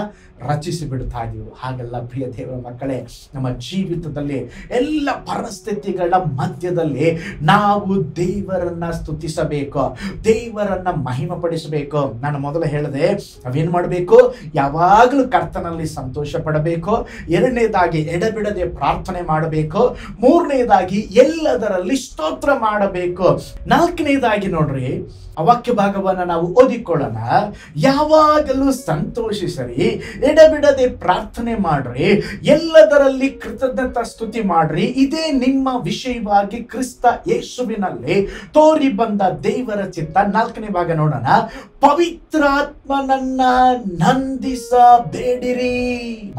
ರಚಿಸಿ ಬಿಡ್ತಾ ಇದೀವಿ. ಹಾಗೆಲ್ಲ ಪ್ರಿಯ ದೇವರ ಮಕ್ಕಳೇ, ನಮ್ಮ ಜೀವಿತದಲ್ಲಿ ಎಲ್ಲ ಪರಿಸ್ಥಿತಿಗಳ ಮಧ್ಯದಲ್ಲಿ ನಾವು ದೇವರನ್ನ ಸ್ತುತಿಸಬೇಕು, ದೇವರನ್ನ ಮಹಿಮೆ ಪಡಿಸಬೇಕು. ನಾನು ಮೊದಲು ಹೇಳಿದೆ, ನಾವೇನ್ ಮಾಡಬೇಕು? ಯಾವಾಗಲೂ ಕರ್ತನಲ್ಲಿ ಸಂತೋಷ ಪಡಬೇಕು. 2ನೇದಾಗಿ ಎಡಬಿಡದೆ ಪ್ರಾರ್ಥನೆ ಮಾಡಬೇಕು. 3ನೇದಾಗಿ ಎಲ್ಲದರಲ್ಲಿ ಸ್ತೋತ್ರ ಮಾಡಬೇಕು. 4ನೇದಾಗಿ ನೋಡ್ರಿ, ಆ ವಾಕ್ಯ ಭಾಗವನ್ನ ನಾವು ಓದಿಕೊಳ್ಳೋಣ. ಯಾವಾಗಲೂ ಸಂತೋಷಿಸರಿ, ಎಡಬಿಡದೆ ಪ್ರಾರ್ಥನೆ ಮಾಡ್ರಿ, ಎಲ್ಲದರಲ್ಲಿ ಕೃತಜ್ಞತಾ ಸ್ತುತಿ ಮಾಡ್ರಿ, ಇದೇ ನಿಮ್ಮ ವಿಷಯವಾಗಿ ಕ್ರಿಸ್ತ ಯೇಸುವಿನಲ್ಲಿ ತೋರಿ ಬಂದ ದೇವರ ಚಿತ್ತ. 4ನೇ ಭಾಗ ನೋಡೋಣ. ಪವಿತ್ರಾತ್ಮನನ್ನ ನಂದಿಸಬೇಡಿರಿ.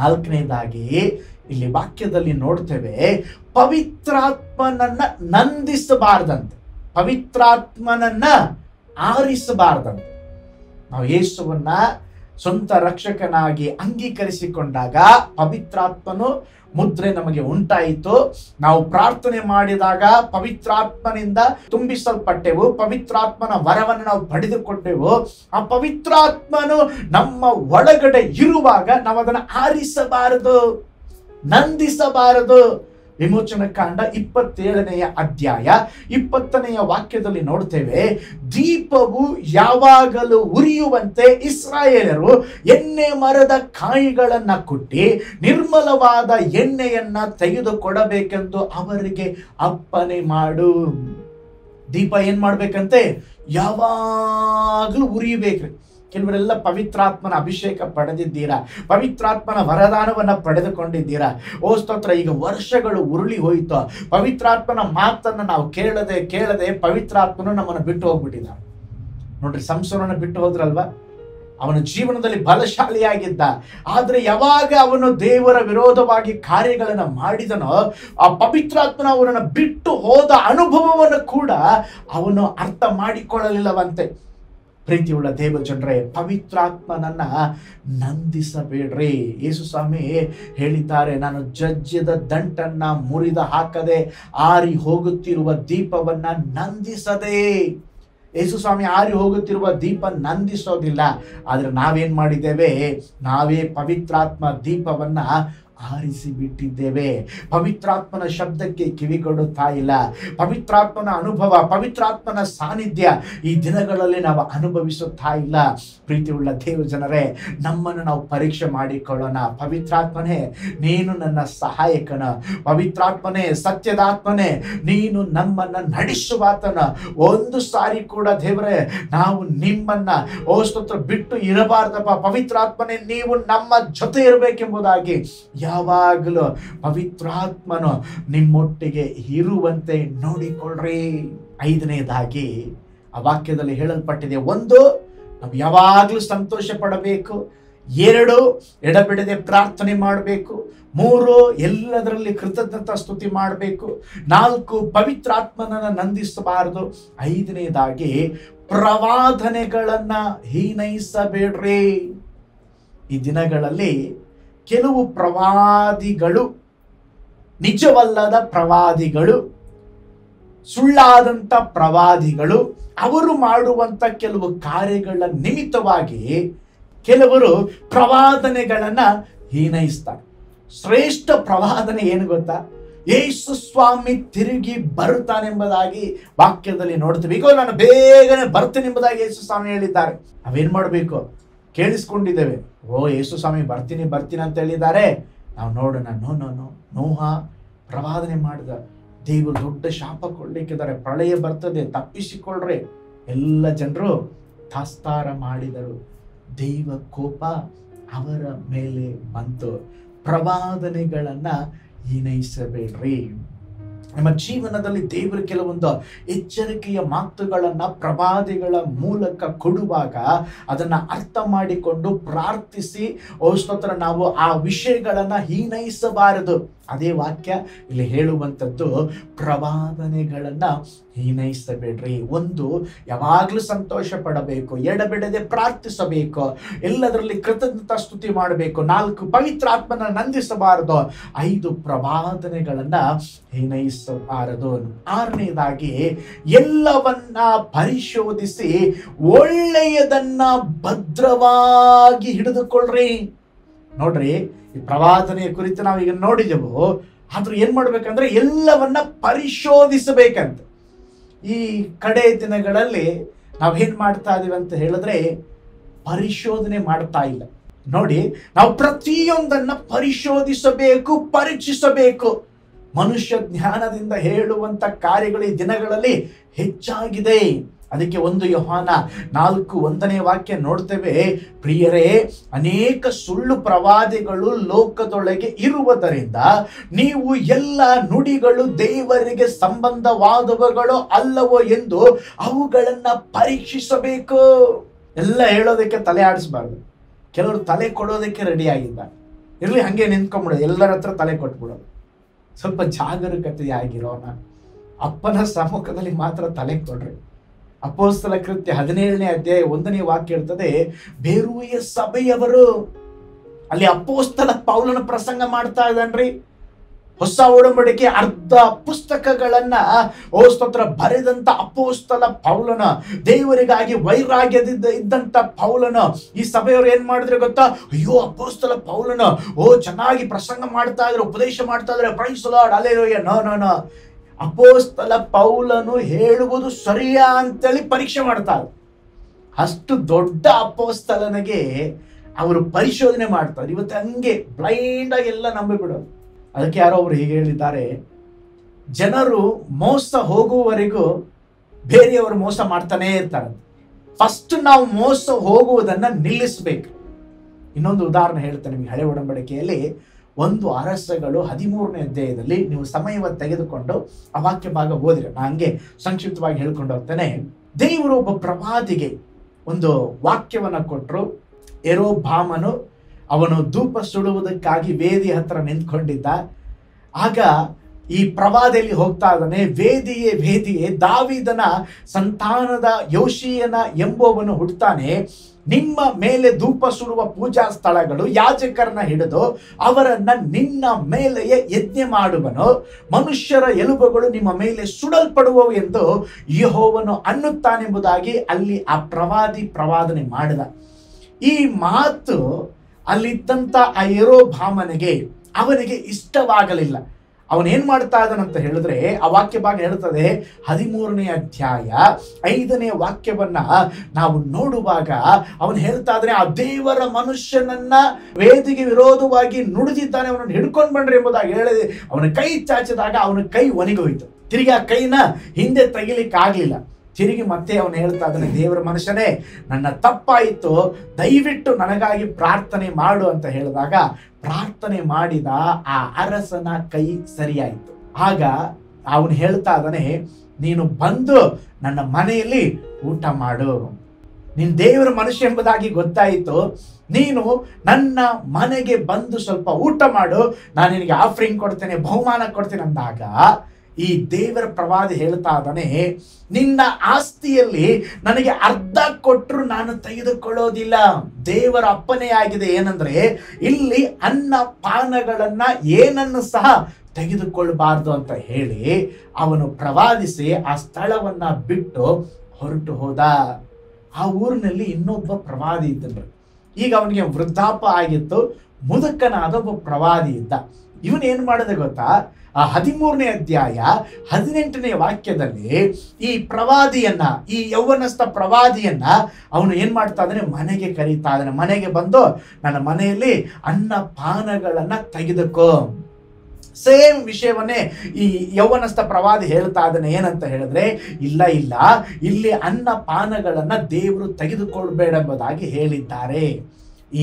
4ನೇದಾಗಿ ಇಲ್ಲಿ ವಾಕ್ಯದಲ್ಲಿ ನೋಡ್ತೇವೆ, ಪವಿತ್ರಾತ್ಮನನ್ನ ನಂದಿಸಬಾರ್ದಂತೆ, ಪವಿತ್ರಾತ್ಮನನ್ನ ಆರಿಸಬಾರ್ದಂತೆ. ನಾವು ಯೇಸುವನ್ನ ಸ್ವಂತ ರಕ್ಷಕನಾಗಿ ಅಂಗೀಕರಿಸಿಕೊಂಡಾಗ ಪವಿತ್ರಾತ್ಮನು ಮುದ್ರೆ ನಮಗೆ ಉಂಟಾಯಿತು. ನಾವು ಪ್ರಾರ್ಥನೆ ಮಾಡಿದಾಗ ಪವಿತ್ರಾತ್ಮನಿಂದ ತುಂಬಿಸಲ್ಪಟ್ಟೆವು, ಪವಿತ್ರಾತ್ಮನ ವರವನ್ನು ನಾವು ಪಡೆದುಕೊಂಡೆವು. ಆ ಪವಿತ್ರಾತ್ಮನು ನಮ್ಮ ಒಳಗಡೆ ಇರುವಾಗ ನಾವು ಅದನ್ನು ಆರಿಸಬಾರದು, ನಂದಿಸಬಾರದು. ವಿಮೋಚನ ಕಾಂಡ 27ನೇ ಅಧ್ಯಾಯ 20ನೇ ವಾಕ್ಯದಲ್ಲಿ ನೋಡ್ತೇವೆ, ದೀಪವು ಯಾವಾಗಲೂ ಉರಿಯುವಂತೆ ಇಸ್ರಾಯೇಲರು ಎಣ್ಣೆ ಮರದ ಕಾಯಿಗಳನ್ನ ಕುಟ್ಟಿ ನಿರ್ಮಲವಾದ ಎಣ್ಣೆಯನ್ನ ತೆಗೆದುಕೊಡಬೇಕೆಂದು ಅವರಿಗೆ ಅಪ್ಪಣೆ ಮಾಡು. ದೀಪ ಏನ್ ಮಾಡ್ಬೇಕಂತೆ? ಯಾವಾಗಲೂ ಉರಿಯಬೇಕ್ರಿ. ಕೆಲವರೆಲ್ಲ ಪವಿತ್ರಾತ್ಮನ ಅಭಿಷೇಕ ಪಡೆದಿದ್ದೀರಾ, ಪವಿತ್ರಾತ್ಮನ ವರದಾನವನ್ನ ಪಡೆದುಕೊಂಡಿದ್ದೀರಾ. ಸ್ತೋತ್ರ. ಈಗ ವರ್ಷಗಳು ಉರುಳಿ ಹೋಯಿತು, ಪವಿತ್ರಾತ್ಮನ ಮಾತನ್ನ ನಾವು ಕೇಳದೆ ಪವಿತ್ರಾತ್ಮನು ನಮ್ಮನ್ನು ಬಿಟ್ಟು ಹೋಗ್ಬಿಟ್ಟಿದ್ದ. ನೋಡ್ರಿ, ಸಂಸೋನನ್ನ ಬಿಟ್ಟು ಹೋದ್ರಲ್ವಾ? ಅವನ ಜೀವನದಲ್ಲಿ ಬಲಶಾಲಿಯಾಗಿದ್ದ, ಆದ್ರೆ ಯಾವಾಗ ಅವನು ದೇವರ ವಿರೋಧವಾಗಿ ಕಾರ್ಯಗಳನ್ನ ಮಾಡಿದನೋ, ಆ ಪವಿತ್ರಾತ್ಮನ ಅವನನ್ನು ಬಿಟ್ಟು ಹೋದ ಅನುಭವವನ್ನು ಕೂಡ ಅವನು ಅರ್ಥ ಮಾಡಿಕೊಳ್ಳಲಿಲ್ಲವಂತೆ. ಪ್ರೀತಿಯುಳ್ಳ ದೇವ ಜನರೇ, ಪವಿತ್ರಾತ್ಮನನ್ನ ನಂದಿಸಬೇಡ್ರಿ. ಯೇಸು ಸ್ವಾಮಿ ಹೇಳಿದ್ದಾರೆ, ನಾನು ಜಜ್ಜದ ದಂಟನ್ನ ಮುರಿದ ಹಾಕದೆ ಆರಿ ಹೋಗುತ್ತಿರುವ ದೀಪವನ್ನ ನಂದಿಸದೆ. ಯೇಸು ಸ್ವಾಮಿ ಆರಿ ಹೋಗುತ್ತಿರುವ ದೀಪ ನಂದಿಸೋದಿಲ್ಲ, ಆದ್ರೆ ನಾವೇನ್ ಮಾಡಿದ್ದೇವೆ? ನಾವೇ ಪವಿತ್ರಾತ್ಮ ದೀಪವನ್ನ ಆರಿಸಿ ಬಿಟ್ಟಿದ್ದೇವೆ. ಪವಿತ್ರಾತ್ಮನ ಶಬ್ದಕ್ಕೆ ಕಿವಿಗೊಡುತ್ತಾ ಇಲ್ಲ. ಪವಿತ್ರಾತ್ಮನ ಅನುಭವ, ಪವಿತ್ರಾತ್ಮನ ಸಾನ್ನಿಧ್ಯ ಈ ದಿನಗಳಲ್ಲಿ ನಾವು ಅನುಭವಿಸುತ್ತಾ ಇಲ್ಲ. ಪ್ರೀತಿಯುಳ್ಳ ದೇವ ಜನರೇ, ನಮ್ಮನ್ನು ನಾವು ಪರೀಕ್ಷೆ ಮಾಡಿಕೊಳ್ಳೋಣ. ಪವಿತ್ರಾತ್ಮನೇ, ನೀನು ನನ್ನ ಸಹಾಯಕನ. ಪವಿತ್ರಾತ್ಮನೇ, ಸತ್ಯದಾತ್ಮನೇ, ನೀನು ನಮ್ಮನ್ನ ನಡೆಸುವಾತನ. ಒಂದು ಸಾರಿ ಕೂಡ ದೇವರೇ ನಾವು ನಿಮ್ಮನ್ನ ಸ್ತೋತ್ರ ಬಿಟ್ಟು ಇರಬಾರ್ದಪ್ಪ. ಪವಿತ್ರಾತ್ಮನೇ, ನೀವು ನಮ್ಮ ಜೊತೆ ಇರಬೇಕೆಂಬುದಾಗಿ ಯಾವಾಗಲೂ ಪವಿತ್ರಾತ್ಮನು ನಿಮ್ಮೊಟ್ಟಿಗೆ ಇರುವಂತೆ ನೋಡಿಕೊಳ್ಳ್ರಿ. ಐದನೇದಾಗಿ ಆ ವಾಕ್ಯದಲ್ಲಿ ಹೇಳಲ್ಪಟ್ಟಿದೆ, ಒಂದು, ನಾವು ಯಾವಾಗಲೂ ಸಂತೋಷ ಪಡಬೇಕು. ಎರಡು, ಎಡಬಿಡದೆ ಪ್ರಾರ್ಥನೆ ಮಾಡಬೇಕು. ಮೂರು, ಎಲ್ಲದರಲ್ಲಿ ಕೃತಜ್ಞತಾ ಸ್ತುತಿ ಮಾಡಬೇಕು. ನಾಲ್ಕು, ಪವಿತ್ರಾತ್ಮನನ್ನು ನಂದಿಸಬಾರದು. ಐದನೇದಾಗಿ ಪ್ರವಾದನೆಗಳನ್ನ ಹೀನೈಸಬೇಡ್ರಿ. ಈ ದಿನಗಳಲ್ಲಿ ಕೆಲವು ಪ್ರವಾದಿಗಳು, ನಿಜವಲ್ಲದ ಪ್ರವಾದಿಗಳು, ಸುಳ್ಳಾದಂಥ ಪ್ರವಾದಿಗಳು, ಅವರು ಮಾಡುವಂಥ ಕೆಲವು ಕಾರ್ಯಗಳ ನಿಮಿತ್ತವಾಗಿ ಕೆಲವರು ಪ್ರವಾದನೆಗಳನ್ನ ಹೀನೈಸ್ತಾರೆ. ಶ್ರೇಷ್ಠ ಪ್ರವಾದನೆ ಏನು ಗೊತ್ತಾ? ಯೇಸು ಸ್ವಾಮಿ ತಿರುಗಿ ಬರುತ್ತಾನೆಂಬುದಾಗಿ ವಾಕ್ಯದಲ್ಲಿ ನೋಡ್ತೀವಿ. ಈಗ ನಾನು ಬೇಗನೆ ಬರ್ತೀನಿ ಎಂಬುದಾಗಿ ಯೇಸು ಸ್ವಾಮಿ ಹೇಳಿದ್ದಾರೆ. ನಾವೇನ್ ಮಾಡಬೇಕು? ಕೇಳಿಸ್ಕೊಂಡಿದ್ದೇವೆ, ಓ ಯೇಸು ಸ್ವಾಮಿ ಬರ್ತೀನಿ ಅಂತ ಹೇಳಿದ್ದಾರೆ. ನಾವು ನೋಡೋಣ, ನೋಹ ಪ್ರವಾದನೆ ಮಾಡಿದ, ದೇವರು ದೊಡ್ಡ ಶಾಪ ಕೊಡ್ಲಿಕ್ಕಿದ್ದಾರೆ, ಪ್ರಳಯ ಬರ್ತದೆ, ತಪ್ಪಿಸಿಕೊಳ್ಳ್ರೆ. ಎಲ್ಲ ಜನರು ತಾಸ್ತಾರ ಮಾಡಿದರು, ದೈವ ಕೋಪ ಅವರ ಮೇಲೆ ಬಂತು. ಪ್ರವಾದನೆಗಳನ್ನ ಹೀನೈಸಬೇಡ್ರಿ. ನಮ್ಮ ಜೀವನದಲ್ಲಿ ದೇವರು ಕೆಲವೊಂದು ಎಚ್ಚರಿಕೆಯ ಮಾತುಗಳನ್ನ ಪ್ರವಾದಿಗಳ ಮೂಲಕ ಕೊಡುವಾಗ ಅದನ್ನ ಅರ್ಥ ಮಾಡಿಕೊಂಡು ಪ್ರಾರ್ಥಿಸಿ ಸ್ತೋತ್ರ ನಾವು ಆ ವಿಷಯಗಳನ್ನ ಹೀನೈಸಬಾರದು. ಅದೇ ವಾಕ್ಯ ಇಲ್ಲಿ ಹೇಳುವಂಥದ್ದು, ಪ್ರವಾದನೆಗಳನ್ನ ಹೀನೈಸಬೇಡ್ರಿ. ಒಂದು, ಯಾವಾಗಲೂ ಸಂತೋಷ ಪಡಬೇಕು. ಎಡಬಿಡದೆ ಪ್ರಾರ್ಥಿಸಬೇಕು. ಎಲ್ಲದರಲ್ಲಿ ಕೃತಜ್ಞತಾ ಸ್ತುತಿ ಮಾಡಬೇಕು. ನಾಲ್ಕು, ಪವಿತ್ರಾತ್ಮನ ನಂದಿಸಬಾರದು. ಐದು, ಪ್ರವಾದನೆಗಳನ್ನ ಹೀನೈಸಬಾರದು. ಆರನೇದಾಗಿ, ಎಲ್ಲವನ್ನ ಪರಿಶೋಧಿಸಿ ಒಳ್ಳೆಯದನ್ನ ಭದ್ರವಾಗಿ ಹಿಡಿದುಕೊಳ್ಳ್ರಿ. ನೋಡ್ರಿ, ಈ ಪ್ರವಾದನೆಯ ಕುರಿತು ನಾವೀಗ ನೋಡಿದೆವು. ಆದ್ರೂ ಏನ್ ಮಾಡ್ಬೇಕಂದ್ರೆ ಎಲ್ಲವನ್ನ ಪರಿಶೋಧಿಸಬೇಕಂತ. ಈ ಕಡೆ ದಿನಗಳಲ್ಲಿ ನಾವೇನ್ ಮಾಡ್ತಾ ಇದೀವಿ ಅಂತ ಹೇಳಿದ್ರೆ, ಪರಿಶೋಧನೆ ಮಾಡ್ತಾ ಇಲ್ಲ. ನೋಡಿ, ನಾವು ಪ್ರತಿಯೊಂದನ್ನ ಪರಿಶೋಧಿಸಬೇಕು, ಪರೀಕ್ಷಿಸಬೇಕು. ಮನುಷ್ಯ ಜ್ಞಾನದಿಂದ ಹೇಳುವಂತ ಕಾರ್ಯಗಳು ಈ ದಿನಗಳಲ್ಲಿ ಹೆಚ್ಚಾಗಿದೆ. ಅದಕ್ಕೆ 1 ಯೋಹಾನ 4:1 ವಾಕ್ಯ ನೋಡ್ತೇವೆ, ಪ್ರಿಯರೇ, ಅನೇಕ ಸುಳ್ಳು ಪ್ರವಾದಿಗಳು ಲೋಕದೊಳಗೆ ಇರುವುದರಿಂದ ನೀವು ಎಲ್ಲ ನುಡಿಗಳು ದೇವರಿಗೆ ಸಂಬಂಧವಾದವುಗಳು ಅಲ್ಲವೋ ಎಂದು ಅವುಗಳನ್ನ ಪರೀಕ್ಷಿಸಬೇಕು. ಎಲ್ಲ ಹೇಳೋದಕ್ಕೆ ತಲೆ ಆಡಿಸಬಾರ್ದು. ಕೆಲವರು ತಲೆ ಕೊಡೋದಕ್ಕೆ ರೆಡಿ ಆಗಿದ್ದಾರೆ. ಇರ್ಲಿ, ಹಂಗೆ ನಿಂತ್ಕೊಂಡ್ಬಿಡೋದು, ಎಲ್ಲರ ಹತ್ರ ತಲೆ ಕೊಟ್ಬಿಡೋದು. ಸ್ವಲ್ಪ ಜಾಗರೂಕತೆಯಾಗಿರೋಣ. ಅಪ್ಪನ ಸಮ್ಮುಖದಲ್ಲಿ ಮಾತ್ರ ತಲೆ ಕೊಡ್ರಿ. ಅಪೊಸ್ತಲ ಕೃತ್ಯ 17ನೇ ಅಧ್ಯಾಯ 1ನೇ ವಾಕ್ಯ ಇರ್ತದೆ, ಬೇರೂಯ ಸಭೆಯವರು. ಅಲ್ಲಿ ಅಪೊಸ್ತಲ ಪೌಲನ ಪ್ರಸಂಗ ಮಾಡ್ತಾ ಇದ್ದಾನ್ರಿ. ಹೊಸ ಒಡಂಬಡಿಕೆ ಅರ್ಧ ಪುಸ್ತಕಗಳನ್ನ ಸ್ತೋತ್ರ ಬರೆದಂತ ಅಪೊಸ್ತಲ ಪೌಲನ, ದೇವರಿಗಾಗಿ ವೈರಾಗ್ಯದಿಂದ ಇದ್ದಂತ ಪೌಲನ. ಈ ಸಭೆಯವರು ಏನ್ ಮಾಡಿದ್ರೆ ಗೊತ್ತಾ? ಅಯ್ಯೋ, ಅಪೊಸ್ತಲ ಪೌಲನ ಚೆನ್ನಾಗಿ ಪ್ರಸಂಗ ಮಾಡ್ತಾ ಇದ್ರೆ, ಉಪದೇಶ ಮಾಡ್ತಾ ಇದ್ರೆ, praise the Lord, hallelujah. No, ಅಪೊಸ್ತಲ ಪೌಲನು ಹೇಳುವುದು ಸರಿಯಾ ಅಂತೇಳಿ ಪರೀಕ್ಷೆ ಮಾಡ್ತಾರೆ. ಅಷ್ಟು ದೊಡ್ಡ ಅಪೊಸ್ತಲನಿಗೆ ಅವರು ಪರಿಶೋಧನೆ ಮಾಡ್ತಾರೆ. ಇವತ್ತು ಹಂಗೆ ಬ್ಲೈಂಡ್ ಆಗಿ ಎಲ್ಲ ನಂಬಿಬಿಡೋದು. ಅದಕ್ಕೆ ಯಾರೋ ಒಬ್ರು ಹೀಗೆ ಹೇಳಿದ್ದಾರೆ, ಜನರು ಮೋಸ ಹೋಗುವವರೆಗೂ ಬೇರೆಯವರು ಮೋಸ ಮಾಡ್ತಾನೇ ಇರ್ತಾರೆ. ಫಸ್ಟ್ ನಾವು ಮೋಸ ಹೋಗುವುದನ್ನ ನಿಲ್ಲಿಸಬೇಕು. ಇನ್ನೊಂದು ಉದಾಹರಣೆ ಹೇಳ್ತೇನೆ ನಿಮಗೆ. ಹಳೆ ಒಡಂಬಡಿಕೆಯಲ್ಲಿ 1 ಅರಸಗಳು 13ನೇ ಅಧ್ಯಾಯದಲ್ಲಿ ನೀವು ಸಮಯವನ್ನು ತೆಗೆದುಕೊಂಡು ಆ ವಾಕ್ಯ ಭಾಗ ಓದಿರಿ. ನಾನು ಹಂಗೆ ಸಂಕ್ಷಿಪ್ತವಾಗಿ ಹೇಳ್ಕೊಂಡು ಹೋಗ್ತೇನೆ. ದೇವರು ಒಬ್ಬ ಪ್ರವಾದಿಗೆ ಒಂದು ವಾಕ್ಯವನ್ನ ಕೊಟ್ಟರು. ಯೆರೋಬಾಮನು ಅವನು ಧೂಪ ಸುಡುವುದಕ್ಕಾಗಿ ವೇದಿ ಹತ್ರ ನಿಂತ್ಕೊಂಡಿದ್ದ. ಆಗ ಈ ಪ್ರವಾದಿಯಲ್ಲಿ ಹೋಗ್ತಾ ಇದ್ದಾನೆ, ವೇದಿಯೇ ದಾವೀದನ ಸಂತಾನದ ಯೋಷೀಯನ ಎಂಬುವವನು ಹುಟ್ಟುತ್ತಾನೆ. ನಿಮ್ಮ ಮೇಲೆ ಧೂಪ ಸುಡುವ ಪೂಜಾ ಸ್ಥಳಗಳು ಯಾಜಕರನ್ನ ಹಿಡಿದು ಅವರನ್ನ ನಿನ್ನ ಮೇಲೆಯೇ ಯಜ್ಞ ಮಾಡುವನು. ಮನುಷ್ಯರ ಎಲುಬುಗಳು ನಿಮ್ಮ ಮೇಲೆ ಸುಡಲ್ಪಡುವವು ಎಂದು ಯೆಹೋವನು ಅನ್ನುತ್ತಾನೆಂಬುದಾಗಿ ಅಲ್ಲಿ ಆ ಪ್ರವಾದಿ ಪ್ರವಾದನೆ ಮಾಡಿದ. ಈ ಮಾತು ಅಲ್ಲಿದ್ದಂಥ ಆ ಯೆರೋಬಾಮನಿಗೆ ಅವನಿಗೆ ಇಷ್ಟವಾಗಲಿಲ್ಲ. ಅವನೇನ್ ಮಾಡ್ತಾ ಇದ್ದಾನಂತ ಹೇಳಿದ್ರೆ, ಆ ವಾಕ್ಯ ಭಾಗ ಹೇಳ್ತದೆ, 13ನೇ ಅಧ್ಯಾಯ 5ನೇ ವಾಕ್ಯವನ್ನ ನಾವು ನೋಡುವಾಗ ಅವನು ಹೇಳ್ತಾ ಇದ್ದಾನೆ, ಆ ದೇವರ ಮನುಷ್ಯನನ್ನ ವೇದಿಗೆ ವಿರೋಧವಾಗಿ ನುಡಿದಿದ್ದಾನೆ, ಅವನನ್ನು ಹಿಡ್ಕೊಂಡು ಬಂಡ್ರಿ ಎಂಬುದಾಗಿ ಹೇಳಿದೆ. ಅವನ ಕೈ ಚಾಚಿದಾಗ ಅವನ ಕೈ ಒಣಗೋಯ್ತು. ತಿರುಗಿ ಆ ಕೈನ ಹಿಂದೆ ತೆಗಿಲಿಕ್ಕೆ ಆಗ್ಲಿಲ್ಲ. ತಿರುಗಿ ಮತ್ತೆ ಅವನು ಹೇಳ್ತಾ ಇದ್ದಾನೆ, ದೇವರ ಮನುಷ್ಯನೇ, ನನ್ನ ತಪ್ಪಾಯಿತು, ದಯವಿಟ್ಟು ನನಗಾಗಿ ಪ್ರಾರ್ಥನೆ ಮಾಡು ಅಂತ ಹೇಳಿದಾಗ ಪ್ರಾರ್ಥನೆ ಮಾಡಿದ ಆ ಅರಸನ ಕೈ ಸರಿಯಾಯಿತು. ಆಗ ಅವನು ಹೇಳ್ತಾ ಇದ್ದಾನೆ, ನೀನು ಬಂದು ನನ್ನ ಮನೆಯಲ್ಲಿ ಊಟ ಮಾಡು. ನೀನು ದೇವರ ಮನುಷ್ಯ ಎಂಬುದಾಗಿ ಗೊತ್ತಾಯಿತು, ನೀನು ನನ್ನ ಮನೆಗೆ ಬಂದು ಸ್ವಲ್ಪ ಊಟ ಮಾಡು, ನಾನು ನಿನಗೆ ಆಫರಿಂಗ್ ಕೊಡ್ತೇನೆ, ಬಹುಮಾನ ಕೊಡ್ತೇನೆ ಅಂದಾಗ ಈ ದೇವರ ಪ್ರವಾದಿ ಹೇಳ್ತಾ ಇದ್ದಾನೆ, ನಿನ್ನ ಆಸ್ತಿಯಲ್ಲಿ ನನಗೆ ಅರ್ಧ ಕೊಟ್ಟರು ನಾನು ತೆಗೆದುಕೊಳ್ಳೋದಿಲ್ಲ. ದೇವರ ಅಪ್ಪನೇ ಆಗಿದೆ ಏನಂದ್ರೆ, ಇಲ್ಲಿ ಅನ್ನ ಪಾನಗಳನ್ನ ಏನನ್ನು ಸಹ ತೆಗೆದುಕೊಳ್ಳಬಾರ್ದು ಅಂತ ಹೇಳಿ ಅವನು ಪ್ರವಾದಿಸಿ ಆ ಸ್ಥಳವನ್ನ ಬಿಟ್ಟು ಹೊರಟು ಹೋದ. ಆ ಊರಿನಲ್ಲಿ ಇನ್ನೊಬ್ಬ ಪ್ರವಾದಿ ಇದ್ದನು. ಈಗ ಅವನಿಗೆ ವೃದ್ಧಾಪ ಆಗಿತ್ತು, ಮುದುಕನಾದ ಒಬ್ಬ ಪ್ರವಾದಿ ಇದ್ದ. ಇವನು ಏನ್ ಮಾಡಿದೆ ಗೊತ್ತಾ, ಆ 13ನೇ ಅಧ್ಯಾಯ 18ನೇ ವಾಕ್ಯದಲ್ಲಿ ಈ ಪ್ರವಾದಿಯನ್ನ, ಈ ಯೌವನಸ್ಥ ಪ್ರವಾದಿಯನ್ನ ಅವನು ಏನ್ ಮಾಡ್ತಾ ಇದ್ದಾನೆ, ಮನೆಗೆ ಕರೀತಾ ಇದ್ದಾನೆ. ಮನೆಗೆ ಬಂದು ನನ್ನ ಮನೆಯಲ್ಲಿ ಅನ್ನ ಪಾನಗಳನ್ನ ತೆಗೆದುಕೋ. ಸೇಮ್ ವಿಷಯವನ್ನೇ ಈ ಯೌವನಸ್ಥ ಪ್ರವಾದಿ ಹೇಳ್ತಾ ಇದ್ದಾನೆ. ಏನಂತ ಹೇಳಿದ್ರೆ, ಇಲ್ಲ ಇಲ್ಲ, ಇಲ್ಲಿ ಅನ್ನ ಪಾನಗಳನ್ನ ದೇವರು ತೆಗೆದುಕೊಳ್ಬೇಡ ಎಂಬುದಾಗಿ ಹೇಳಿದ್ದಾರೆ.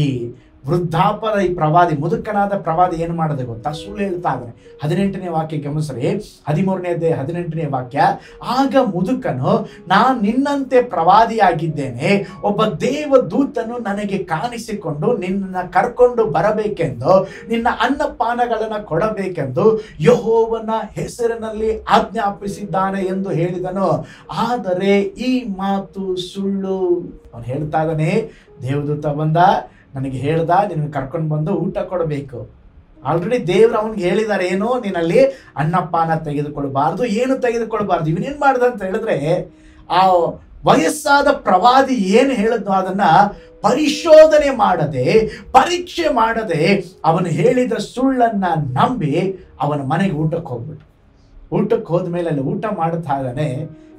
ಈ ವೃದ್ಧಾಪದ ಈ ಪ್ರವಾದಿ, ಮುದುಕನಾದ ಪ್ರವಾದಿ ಏನು ಮಾಡದೆ ಗೊತ್ತಾ, ಸುಳ್ಳು ಹೇಳ್ತಾ ಇದ್ದಾನೆ. 18ನೇ ವಾಕ್ಯ ಗಮನಿಸ್ರಿ, 13ನೇ ಅಧ್ಯಾಯ 18ನೇ ವಾಕ್ಯ. ಆಗ ಮುದುಕನು, ನಾನು ನಿನ್ನಂತೆ ಪ್ರವಾದಿಯಾಗಿದ್ದೇನೆ, ಒಬ್ಬ ದೇವದೂತನು ನನಗೆ ಕಾಣಿಸಿಕೊಂಡು ನಿನ್ನನ್ನು ಕರ್ಕೊಂಡು ಬರಬೇಕೆಂದು, ನಿನ್ನ ಅನ್ನಪಾನಗಳನ್ನು ಕೊಡಬೇಕೆಂದು ಯೆಹೋವನ ಹೆಸರಿನಲ್ಲಿ ಆಜ್ಞಾಪಿಸಿದ್ದಾನೆ ಎಂದು ಹೇಳಿದನು. ಆದರೆ ಈ ಮಾತು ಸುಳ್ಳು. ಅವನು ಹೇಳ್ತಾ ಇದ್ದಾನೆ, ದೇವದೂತ ಬಂದ, ನನಗೆ ಹೇಳ್ದ, ನಿನ್ನ ಕರ್ಕೊಂಡು ಬಂದು ಊಟ ಕೊಡಬೇಕು. ಆಲ್ರೆಡಿ ದೇವ್ರು ಅವನಿಗೆ ಹೇಳಿದ್ದಾರೆ, ಏನು, ನೀನಲ್ಲಿ ಅನ್ನಪಾನ ತೆಗೆದುಕೊಳ್ಬಾರ್ದು, ಏನು ತೆಗೆದುಕೊಳ್ಬಾರ್ದು. ಇವನೇನ್ ಮಾಡ್ದ ಅಂತ ಹೇಳಿದ್ರೆ, ಆ ವಯಸ್ಸಾದ ಪ್ರವಾದಿ ಏನು ಹೇಳಿದ್ನೋ ಅದನ್ನ ಪರಿಶೋಧನೆ ಮಾಡದೆ, ಪರೀಕ್ಷೆ ಮಾಡದೆ, ಅವನು ಹೇಳಿದ ಸುಳ್ಳನ್ನ ನಂಬಿ ಅವನ ಮನೆಗೆ ಊಟಕ್ಕೆ ಹೋಗ್ಬಿಟ್ಟು, ಊಟಕ್ಕೆ ಹೋದ್ಮೇಲೆ ಅಲ್ಲಿ ಊಟ ಮಾಡ್ತಾ ಇದ್ದಾನೆ.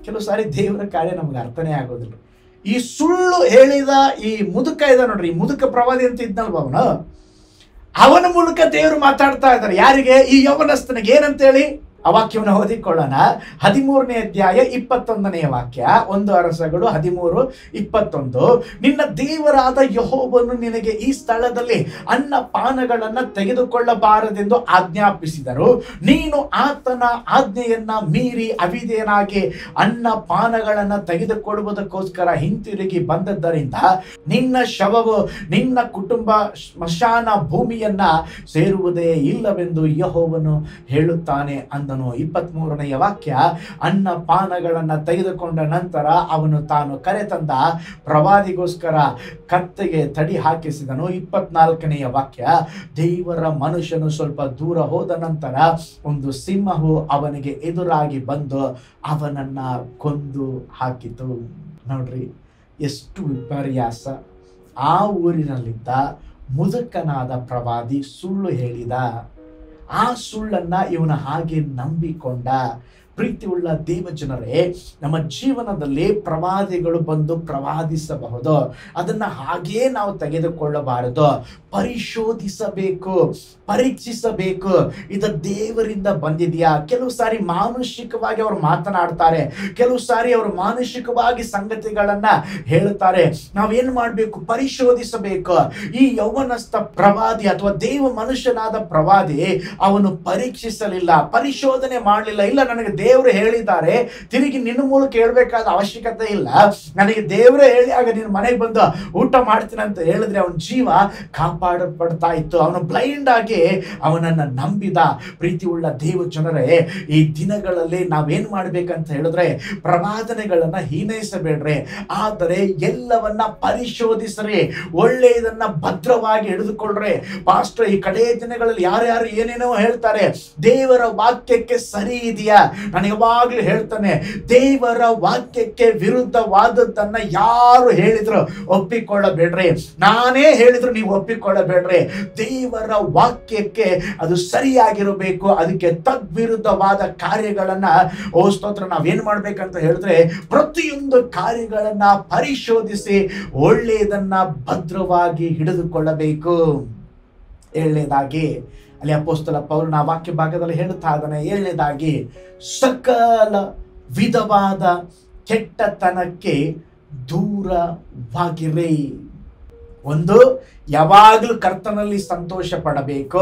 ಕೆಲವು ಸಾರಿ ದೇವರ ಕಾರ್ಯ ನಮ್ಗೆ ಅರ್ಥನೇ ಆಗೋದಿಲ್ಲ. ಈ ಸುಳ್ಳು ಹೇಳಿದ ಈ ಮುದುಕ ಇದ್ದ ನೋಡ್ರಿ, ಈ ಮುದುಕ ಪ್ರವಾದಿ ಅಂತ ಇದ್ನಲ್ವ ಅವನ ಮೂಲಕ ದೇವರು ಮಾತಾಡ್ತಾ ಇದ್ದಾರೆ. ಯಾರಿಗೆ? ಈ ಯೌವನಸ್ಥನಿಗೆ. ಏನಂತ ಹೇಳಿ ಆ ವಾಕ್ಯವನ್ನು ಓದಿಕೊಳ್ಳೋಣ. 13ನೇ ಅಧ್ಯಾಯ 21ನೇ ವಾಕ್ಯ, 1 ಅರಸಗಳು 13:21. ನಿನ್ನ ದೇವರಾದ ಯೆಹೋವನು ನಿನಗೆ ಈ ಸ್ಥಳದಲ್ಲಿ ಅನ್ನ ಪಾನಗಳನ್ನ ತೆಗೆದುಕೊಳ್ಳಬಾರದೆಂದು ಆಜ್ಞಾಪಿಸಿದರು. ನೀನು ಆತನ ಆಜ್ಞೆಯನ್ನ ಮೀರಿ ಅವಿಧೇಯನಾಗಿ ಅನ್ನ ಪಾನಗಳನ್ನ ತೆಗೆದುಕೊಳ್ಳುವುದಕ್ಕೋಸ್ಕರ ಹಿಂತಿರುಗಿ ಬಂದದ್ದರಿಂದ ನಿನ್ನ ಶವವು ನಿನ್ನ ಕುಟುಂಬ ಸ್ಮಶಾನ ಭೂಮಿಯನ್ನ ಸೇರುವುದೇ ಇಲ್ಲವೆಂದು ಯೆಹೋವನು ಹೇಳುತ್ತಾನೆ ಅಂದನು. 23ನೇ ವಾಕ್ಯ, ಅನ್ನ ಪಾನಗಳನ್ನ ತೆಗೆದುಕೊಂಡ ನಂತರ ಅವನು ತಾನು ಕರೆತಂದ ಪ್ರವಾದಿಗೋಸ್ಕರ ಕತ್ತೆಗೆ ತಡಿ ಹಾಕಿಸಿದನು. 24ನೇ ವಾಕ್ಯ, ದೇವರ ಮನುಷ್ಯನು ಸ್ವಲ್ಪ ದೂರ ಹೋದ ನಂತರ ಒಂದು ಸಿಂಹವು ಅವನಿಗೆ ಎದುರಾಗಿ ಬಂದು ಅವನನ್ನ ಕೊಂದು ಹಾಕಿತು. ನೋಡ್ರಿ ಎಷ್ಟು ವಿಪರ್ಯಾಸ. ಆ ಊರಿನಲ್ಲಿದ್ದ ಮುದುಕನಾದ ಪ್ರವಾದಿ ಸುಳ್ಳು ಹೇಳಿದ. ಆ ಸುಳ್ಳನ್ನ ಇವನ ಹಾಗೆ ನಂಬಿಕೊಂಡ. ಪ್ರೀತಿ ಉಳ್ಳ ದೇವಜನರೇ, ನಮ್ಮ ಜೀವನದಲ್ಲಿ ಪ್ರವಾದಿಗಳು ಬಂದು ಪ್ರವಾದಿಸಬಹುದು, ಅದನ್ನ ಹಾಗೇ ನಾವು ತೆಗೆದುಕೊಳ್ಳಬಾರದು. ಪರಿಶೋಧಿಸಬೇಕು, ಪರೀಕ್ಷಿಸಬೇಕು. ಇದು ದೇವರಿಂದ ಬಂದಿದೆಯಾ? ಕೆಲವು ಸಾರಿ ಮಾನುಷಿಕವಾಗಿ ಅವರು ಮಾತನಾಡ್ತಾರೆ, ಕೆಲವು ಸಾರಿ ಅವರು ಮಾನುಷಿಕವಾಗಿ ಸಂಗತಿಗಳನ್ನ ಹೇಳುತ್ತಾರೆ. ನಾವೇನ್ ಮಾಡ್ಬೇಕು? ಪರಿಶೋಧಿಸಬೇಕು. ಈ ಯೌವನಸ್ಥ ಪ್ರವಾದಿ ಅಥವಾ ದೇವ ಮನುಷ್ಯನಾದ ಪ್ರವಾದಿ ಅವನು ಪರೀಕ್ಷಿಸಲಿಲ್ಲ, ಪರಿಶೋಧನೆ ಮಾಡಲಿಲ್ಲ. ಇಲ್ಲ, ನನಗೆ ದೇವರು ಹೇಳಿದ್ದಾರೆ, ತಿರುಗಿ ನಿನ್ನ ಮೂಲಕ ಹೇಳ್ಬೇಕಾದ ಅವಶ್ಯಕತೆ ಇಲ್ಲ, ನನಗೆ ದೇವರೇ ಹೇಳಿ ಆಗ ನಿನ್ನ ಮನೆಗೆ ಬಂದು ಊಟ ಮಾಡ್ತೀನಿ ಅಂತ ಹೇಳಿದ್ರೆ ಅವನ ಜೀವ ಕಾಪಾಡಲ್ಪಡ್ತಾ ಇತ್ತು. ಅವನು ಬ್ಲೈಂಡ್ ಆಗಿ ಅವನನ್ನ ನಂಬಿದ. ಪ್ರೀತಿ ಉಳ್ಳ ದೇವ ಜನರೇ, ಈ ದಿನಗಳಲ್ಲಿ ನಾವೇನ್ ಮಾಡ್ಬೇಕಂತ ಹೇಳಿದ್ರೆ ಪ್ರವಾದನೆಗಳನ್ನ ಹೀನೈಸಬೇಡ್ರಿ, ಆದರೆ ಎಲ್ಲವನ್ನ ಪರಿಶೋಧಿಸ್ರಿ, ಒಳ್ಳೆಯದನ್ನ ಭದ್ರವಾಗಿ ಹಿಡಿದುಕೊಳ್ಳ್ರಿ. ಪಾಸ್ಟರ್, ಈ ಕಡೆಯ ದಿನಗಳಲ್ಲಿ ಯಾರ್ಯಾರು ಏನೇನೋ ಹೇಳ್ತಾರೆ, ದೇವರ ವಾಕ್ಯಕ್ಕೆ ಸರಿ ಇದೆಯಾ? ನಾನು ಯಾವಾಗಲೂ ಹೇಳ್ತಾನೆ, ದೇವರ ವಾಕ್ಯಕ್ಕೆ ವಿರುದ್ಧವಾದದ್ದನ್ನ ಯಾರು ಹೇಳಿದ್ರು ಒಪ್ಪಿಕೊಳ್ಳಬೇಡ್ರಿ. ನಾನೇ ಹೇಳಿದ್ರು ನೀವು ಒಪ್ಪಿಕೊಳ್ಳಬೇಡ್ರಿ. ದೇವರ ವಾಕ್ಯಕ್ಕೆ ಅದು ಸರಿಯಾಗಿರಬೇಕು. ಅದಕ್ಕೆ ತದ್ವಿರುದ್ಧವಾದ ಕಾರ್ಯಗಳನ್ನ ಸ್ತೋತ್ರ ನಾವೇನ್ ಮಾಡ್ಬೇಕಂತ ಹೇಳಿದ್ರೆ, ಪ್ರತಿಯೊಂದು ಕಾರ್ಯಗಳನ್ನ ಪರಿಶೋಧಿಸಿ ಒಳ್ಳೆಯದನ್ನ ಭದ್ರವಾಗಿ ಹಿಡಿದುಕೊಳ್ಳಬೇಕು. ಏಳನೇದಾಗಿ ಅಲ್ಲಿ ಅಪೊಸ್ತಲ ಪೌಲನ ವಾಕ್ಯ ಭಾಗದಲ್ಲಿ ಹೇಳುತ್ತಾ ಇದ್ದಾನೆ, ಏಳನೇದಾಗಿ ಸಕಲ ವಿಧವಾದ ಕೆಟ್ಟತನಕ್ಕೆ ದೂರವಾಗಿರಿ. ಒಂದು, ಯಾವಾಗಲೂ ಕರ್ತನಲ್ಲಿ ಸಂತೋಷ ಪಡಬೇಕು.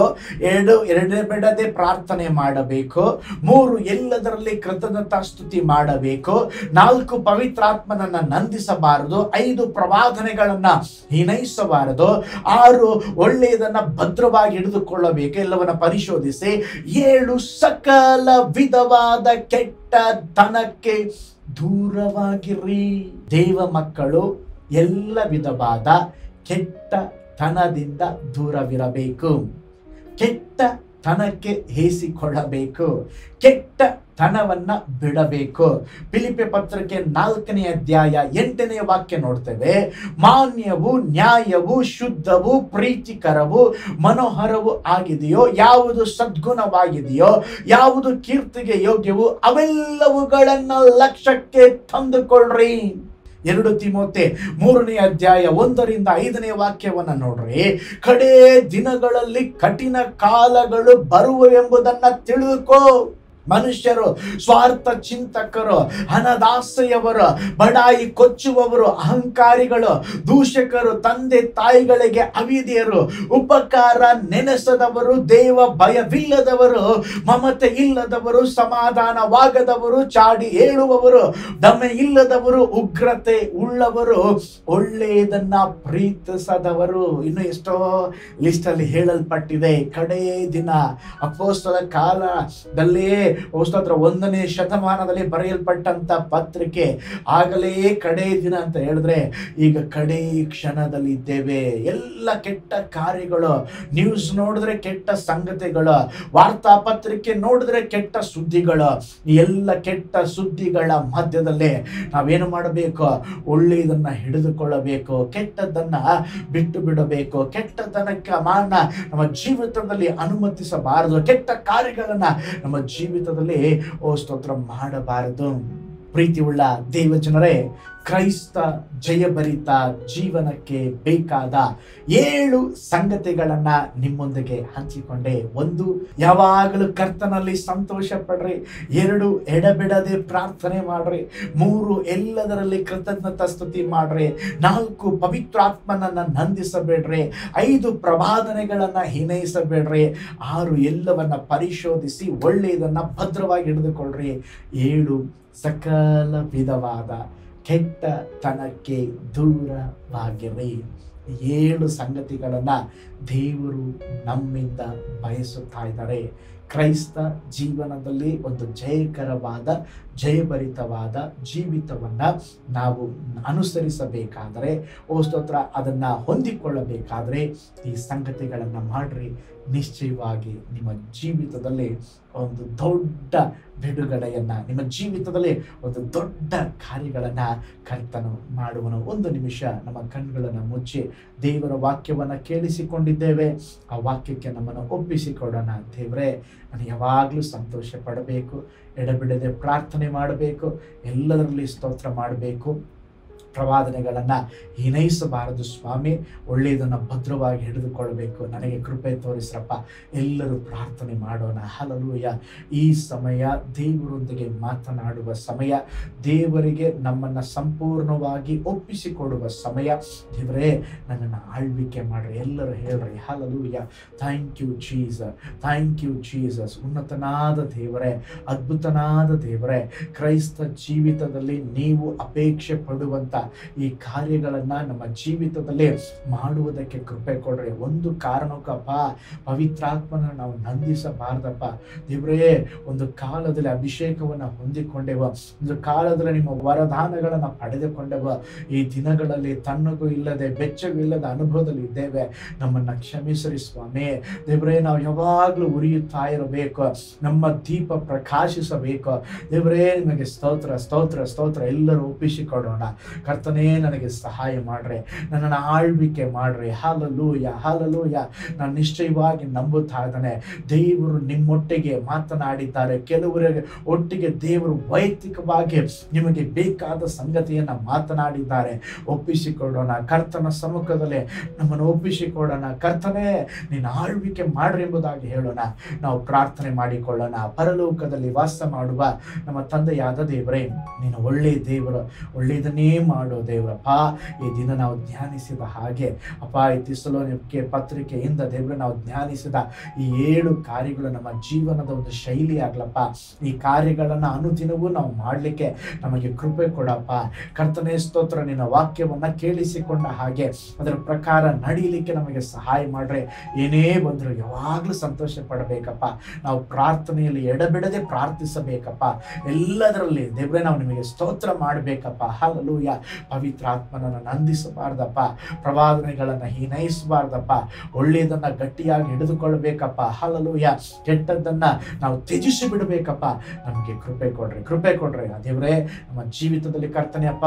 ಎರಡನೇ ಬಿಡದೆ ಪ್ರಾರ್ಥನೆ ಮಾಡಬೇಕು. 3, ಎಲ್ಲದರಲ್ಲಿ ಕೃತಜ್ಞತಾ ಸ್ತುತಿ ಮಾಡಬೇಕು. 4, ಪವಿತ್ರಾತ್ಮನನ್ನ ನಂದಿಸಬಾರದು. 5, ಪ್ರವಾದನೆಗಳನ್ನ ಹೀನೈಸಬಾರದು. 6, ಒಳ್ಳೆಯದನ್ನ ಭದ್ರವಾಗಿ ಹಿಡಿದುಕೊಳ್ಳಬೇಕು, ಎಲ್ಲವನ್ನ ಪರಿಶೋಧಿಸಿ. 7, ಸಕಲ ವಿಧವಾದ ಕೆಟ್ಟತನಕ್ಕೆ ದೂರವಾಗಿರಿ. ದೇವ ಮಕ್ಕಳು ಎಲ್ಲ ವಿಧವಾದ ಕೆಟ್ಟತನದಿಂದ ದೂರವಿರಬೇಕು. ಕೆಟ್ಟತನಕ್ಕೆ ಹೇಸಿಕೊಳ್ಳಬೇಕು. ಕೆಟ್ಟತನವನ್ನ ಬಿಡಬೇಕು. ಫಿಲಿಪ್ಪಿ ಪತ್ರಿಕೆ 4ನೇ ಅಧ್ಯಾಯ 8ನೇ ವಾಕ್ಯ ನೋಡ್ತೇವೆ. ಮಾನ್ಯವು, ನ್ಯಾಯವು, ಶುದ್ಧವು, ಪ್ರೀತಿಕರವು, ಮನೋಹರವು ಆಗಿದೆಯೋ, ಯಾವುದು ಸದ್ಗುಣವಾಗಿದೆಯೋ, ಯಾವುದು ಕೀರ್ತಿಗೆ ಯೋಗ್ಯವು, ಅವೆಲ್ಲವುಗಳನ್ನ ಲಕ್ಷ್ಯಕ್ಕೆ ತಂದುಕೊಳ್ಳ್ರಿ. 2 ತಿಮೋಥೆ 3ನೇ ಅಧ್ಯಾಯ 1ರಿಂದ 5ನೇ ವಾಕ್ಯವನ್ನ ನೋಡ್ರಿ. ಕಡೇ ದಿನಗಳಲ್ಲಿ ಕಠಿಣ ಕಾಲಗಳು ಬರುವವೆಂಬುದನ್ನ ತಿಳಿದುಕೋ. ಮನುಷ್ಯರು ಸ್ವಾರ್ಥ ಚಿಂತಕರು, ಹಣದಾಸೆಯವರು, ಬಡಾಯಿ ಕೊಚ್ಚುವವರು, ಅಹಂಕಾರಿಗಳು, ದೂಷಕರು, ತಂದೆ ತಾಯಿಗಳಿಗೆ ಅವಿಧೇಯರು, ಉಪಕಾರ ನೆನೆಸದವರು, ದೇವ ಭಯವಿಲ್ಲದವರು, ಮಮತೆ ಇಲ್ಲದವರು, ಸಮಾಧಾನವಾಗದವರು, ಚಾಡಿ ಹೇಳುವವರು, ದಮೆ ಇಲ್ಲದವರು, ಉಗ್ರತೆ ಉಳ್ಳವರು, ಒಳ್ಳೆಯದನ್ನ ಪ್ರೀತಿಸದವರು. ಇನ್ನು ಎಷ್ಟೋ ಲಿಸ್ಟ್ ಅಲ್ಲಿ ಹೇಳಲ್ಪಟ್ಟಿದೆ. ಕಡೇ ದಿನ ಅಪೊಸ್ತಲ ಕಾಲದಲ್ಲಿ ಸ್ತೋತ್ರ 1ನೇ ಶತಮಾನದಲ್ಲಿ ಬರೆಯಲ್ಪಟ್ಟಂತ ಪತ್ರಿಕೆ. ಆಗಲೇ ಕಡೇ ದಿನ ಅಂತ ಹೇಳಿದ್ರೆ ಈಗ ಕಡೇ ಕ್ಷಣದಲ್ಲಿ ಇದ್ದೇವೆ. ಎಲ್ಲ ಕೆಟ್ಟ ಕಾರ್ಯಗಳು, ನ್ಯೂಸ್ ನೋಡಿದ್ರೆ ಕೆಟ್ಟ ಸಂಗತಿಗಳು, ವಾರ್ತಾ ಪತ್ರಿಕೆ ನೋಡಿದ್ರೆ ಕೆಟ್ಟ ಸುದ್ದಿಗಳು, ಎಲ್ಲ ಕೆಟ್ಟ ಸುದ್ದಿಗಳ ಮಧ್ಯದಲ್ಲಿ ನಾವೇನು ಮಾಡಬೇಕು? ಒಳ್ಳೆಯದನ್ನ ಹಿಡಿದುಕೊಳ್ಳಬೇಕು, ಕೆಟ್ಟದನ್ನ ಬಿಟ್ಟು ಬಿಡಬೇಕು. ಕೆಟ್ಟತನಕ್ಕೆ ನಮ್ಮ ಜೀವಿತದಲ್ಲಿ ಅನುಮತಿಸಬಾರದು. ಕೆಟ್ಟ ಕಾರ್ಯಗಳನ್ನ ನಮ್ಮ ಜೀವಿತದಲ್ಲಿ ಸ್ತೋತ್ರ ಮಾಡಬಾರದು. ಪ್ರೀತಿ ಉಳ್ಳ ದೇವ ಜನರೇ, ಕ್ರೈಸ್ತ ಜಯಭರಿತ ಜೀವನಕ್ಕೆ ಬೇಕಾದ 7 ಸಂಗತಿಗಳನ್ನ ನಿಮ್ಮೊಂದಿಗೆ ಹಂಚಿಕೊಂಡೆ. 1, ಯಾವಾಗಲೂ ಕರ್ತನಲ್ಲಿ ಸಂತೋಷ ಪಡ್ರಿ. 2, ಎಡಬಿಡದೆ ಪ್ರಾರ್ಥನೆ ಮಾಡ್ರಿ. 3, ಎಲ್ಲದರಲ್ಲಿ ಕೃತಜ್ಞತಾ ಸ್ತುತಿ ಮಾಡ್ರಿ. 4, ಪವಿತ್ರಾತ್ಮನನ್ನ ನಂದಿಸಬೇಡ್ರಿ. 5, ಪ್ರವಾದನೆಗಳನ್ನ ಹೀನೈಸಬೇಡ್ರಿ. 6, ಎಲ್ಲವನ್ನ ಪರಿಶೋಧಿಸಿ ಒಳ್ಳೆಯದನ್ನ ಭದ್ರವಾಗಿ ಹಿಡಿದುಕೊಳ್ಳ್ರಿ. 7, ಸಕಲ ವಿಧವಾದ ಕೆಟ್ಟತನಕ್ಕೆ ದೂರವಾಗಿರಿ. 7 ಸಂಗತಿಗಳನ್ನ ದೇವರು ನಮ್ಮಿಂದ ಬಯಸುತ್ತಾ ಇದ್ದಾರೆ. ಕ್ರೈಸ್ತ ಜೀವನದಲ್ಲಿ ಒಂದು ಜಯಕರವಾದ ಜಯಭರಿತವಾದ ಜೀವಿತವನ್ನ ನಾವು ಅನುಸರಿಸಬೇಕಾದರೆ, ಸ್ತೋತ್ರ ಅದನ್ನ ಹೊಂದಿಕೊಳ್ಳಬೇಕಾದ್ರೆ ಈ ಸಂಗತಿಗಳನ್ನ ಮಾಡ್ರಿ. ನಿಶ್ಚಯವಾಗಿ ನಿಮ್ಮ ಜೀವಿತದಲ್ಲಿ ಒಂದು ದೊಡ್ಡ ಬಿಡುಗಡೆಯನ್ನ, ನಿಮ್ಮ ಜೀವಿತದಲ್ಲಿ ಒಂದು ದೊಡ್ಡ ಕಾರ್ಯಗಳನ್ನ ಕರ್ತನು ಮಾಡುವನು. 1 ನಿಮಿಷ ನಮ್ಮ ಕಣ್ಣುಗಳನ್ನು ಮುಚ್ಚಿ ದೇವರ ವಾಕ್ಯವನ್ನ ಕೇಳಿಸಿಕೊಂಡಿದ್ದೇವೆ. ಆ ವಾಕ್ಯಕ್ಕೆ ನಮ್ಮನ್ನು ಒಪ್ಪಿಸಿಕೊಡೋಣ. ದೇವರೇ, ನಾನು ಯಾವಾಗಲೂ ಸಂತೋಷ ಪಡಬೇಕು, ಎಡಬಿಡದೆ ಪ್ರಾರ್ಥನೆ ಮಾಡಬೇಕು, ಎಲ್ಲದರಲ್ಲಿ ಸ್ತೋತ್ರ ಮಾಡಬೇಕು, ಪ್ರವಾದನೆಗಳನ್ನು ಹೀನೈಸಬಾರದು ಸ್ವಾಮಿ. ಒಳ್ಳೆಯದನ್ನು ಭದ್ರವಾಗಿ ಹಿಡಿದುಕೊಳ್ಬೇಕು. ನನಗೆ ಕೃಪೆ ತೋರಿಸ್ರಪ್ಪ. ಎಲ್ಲರೂ ಪ್ರಾರ್ಥನೆ ಮಾಡೋಣ. ಹಲ್ಲೆಲೂಯಾ. ಈ ಸಮಯ ದೇವರೊಂದಿಗೆ ಮಾತನಾಡುವ ಸಮಯ, ದೇವರಿಗೆ ನಮ್ಮನ್ನು ಸಂಪೂರ್ಣವಾಗಿ ಒಪ್ಪಿಸಿಕೊಡುವ ಸಮಯ. ದೇವರೇ, ನನ್ನನ್ನು ಆಳ್ವಿಕೆ ಮಾಡ್ರಿ. ಎಲ್ಲರೂ ಹೇಳ್ರಿ hallelujah. Thank you Jesus, thank you Jesus. ಉನ್ನತನಾದ ದೇವರೇ, ಅದ್ಭುತನಾದ ದೇವರೇ, ಕ್ರೈಸ್ತ ಜೀವಿತದಲ್ಲಿ ನೀವು ಅಪೇಕ್ಷೆ ಪಡುವಂಥ ಈ ಕಾರ್ಯಗಳನ್ನು ನಮ್ಮ ಜೀವಿತದಲ್ಲಿ ಮಾಡುವುದಕ್ಕೆ ಕೃಪೆ ಕೊಡ್ರಿ. ಒಂದು ಕಾರಣಕ್ಕಪ್ಪ ಪವಿತ್ರಾತ್ಮನ ನಾವು ನಂದಿಸಬಾರ್ದಪ್ಪ ದೇವರೇ. ಒಂದು ಕಾಲದಲ್ಲಿ ಅಭಿಷೇಕವನ್ನು ಹೊಂದಿಕೊಂಡೆವ, ಒಂದು ಕಾಲದಲ್ಲಿ ನಿಮ್ಮ ವರದಾನಗಳನ್ನು ಪಡೆದುಕೊಂಡೆವ. ಈ ದಿನಗಳಲ್ಲಿ ತಣ್ಣಗೂ ಇಲ್ಲದೆ ಬೆಚ್ಚಗೂ ಇಲ್ಲದ ಅನುಭವದಲ್ಲಿ ಇದ್ದೇವೆ. ನಮ್ಮನ್ನು ಕ್ಷಮಿಸಿರಿ ಸ್ವಾಮಿ ದೇವರೇ. ನಾವು ಯಾವಾಗಲೂ ಉರಿಯುತ್ತಾ ಇರಬೇಕು, ನಮ್ಮ ದೀಪ ಪ್ರಕಾಶಿಸಬೇಕು ದೇವರೇ. ನಿಮಗೆ ಸ್ತೋತ್ರ ಸ್ತೋತ್ರ ಸ್ತೋತ್ರ. ಎಲ್ಲರೂ ಒಪ್ಪಿಸಿಕೊಡೋಣ. ಕರ್ತನೇ ನನಗೆ ಸಹಾಯ ಮಾಡ್ರಿ, ನನ್ನನ್ನು ಆಳ್ವಿಕೆ ಮಾಡ್ರಿ. Hallelujah hallelujah. ನಾನು ನಿಶ್ಚಯವಾಗಿ ನಂಬುತ್ತಾ ಇದ್ದೇನೆ, ದೇವರು ನಿಮ್ಮೊಟ್ಟಿಗೆ ಮಾತನಾಡಿದ್ದಾರೆ. ಕೆಲವರಿಗೆ ಒಟ್ಟಿಗೆ ದೇವರು ವೈಯಕ್ತಿಕವಾಗಿ ನಿಮಗೆ ಬೇಕಾದ ಸಂಗತಿಯನ್ನು ಮಾತನಾಡಿದ್ದಾರೆ. ಒಪ್ಪಿಸಿಕೊಡೋಣ ಕರ್ತನ ಸಮ್ಮುಖದಲ್ಲಿ, ನಮ್ಮನ್ನು ಒಪ್ಪಿಸಿಕೊಡೋಣ. ಕರ್ತನೇ ನೀನು ಆಳ್ವಿಕೆ ಮಾಡ್ರಿ ಎಂಬುದಾಗಿ ಹೇಳೋಣ. ನಾವು ಪ್ರಾರ್ಥನೆ ಮಾಡಿಕೊಳ್ಳೋಣ. ಪರಲೋಕದಲ್ಲಿ ವಾಸ ಮಾಡುವ ನಮ್ಮ ತಂದೆಯಾದ ದೇವರೇ, ನೀನು ಒಳ್ಳೆಯ ದೇವರು, ಒಳ್ಳೆಯದನ್ನೇ ಮಾಡೋ ದೇವರಪ್ಪ. ಈ ದಿನ ನಾವು ಧ್ಯಾನಿಸಿದ ಹಾಗೆ ಅಪ್ಪ, ಈ ಥೆಸಲೋನಿಕೆ ಪತ್ರಿಕೆಯಿಂದ ದೇವರೇ ನಾವು ಧ್ಯಾನಿಸಿದ ಈ 7 ಕಾರ್ಯಗಳು ನಮ್ಮ ಜೀವನದ ಒಂದು ಶೈಲಿ ಆಗ್ಲಪ್ಪ. ಈ ಕಾರ್ಯಗಳನ್ನು ಅನುದಿನವೂ ನಾವು ಮಾಡಲಿಕ್ಕೆ ನಮಗೆ ಕೃಪೆ ಕೊಡಪ್ಪ. ಕರ್ತನೇ ಸ್ತೋತ್ರ. ನಿನ್ನ ವಾಕ್ಯವನ್ನು ಕೇಳಿಸಿಕೊಂಡ ಹಾಗೆ ಅದರ ಪ್ರಕಾರ ನಡೀಲಿಕ್ಕೆ ನಮಗೆ ಸಹಾಯ ಮಾಡ್ರೆ. ಏನೇ ಬಂದರೂ ಯಾವಾಗಲೂ ಸಂತೋಷ ಪಡಬೇಕಪ್ಪ. ನಾವು ಪ್ರಾರ್ಥನೆಯಲ್ಲಿ ಎಡಬಿಡದೆ ಪ್ರಾರ್ಥಿಸಬೇಕಪ್ಪ. ಎಲ್ಲದರಲ್ಲಿ ದೇವರೇ ನಾವು ನಿಮಗೆ ಸ್ತೋತ್ರ ಮಾಡಬೇಕಪ್ಪ. ಹಲ್ಲೆಲೂಯ. ಪವಿತ್ರಾತ್ಮನನ್ನು ನಂದಿಸಬಾರ್ದಪ್ಪ, ಪ್ರವಾದನೆಗಳನ್ನು ಹೀನೈಸಬಾರ್ದಪ್ಪ. ಒಳ್ಳೆಯದನ್ನು ಗಟ್ಟಿಯಾಗಿ ಹಿಡಿದುಕೊಳ್ಬೇಕಪ್ಪ. ಹಲ್ಲೆಲೂಯ. ಕೆಟ್ಟದ್ದನ್ನು ನಾವು ತ್ಯಜಿಸಿ ಬಿಡಬೇಕಪ್ಪ. ನಮಗೆ ಕೃಪೆ ಕೊಡ್ರಿ, ಕೃಪೆ ಕೊಡ್ರಿ ದೇವರೇ. ನಮ್ಮ ಜೀವಿತದಲ್ಲಿ ಕರ್ತನೆ ಅಪ್ಪ,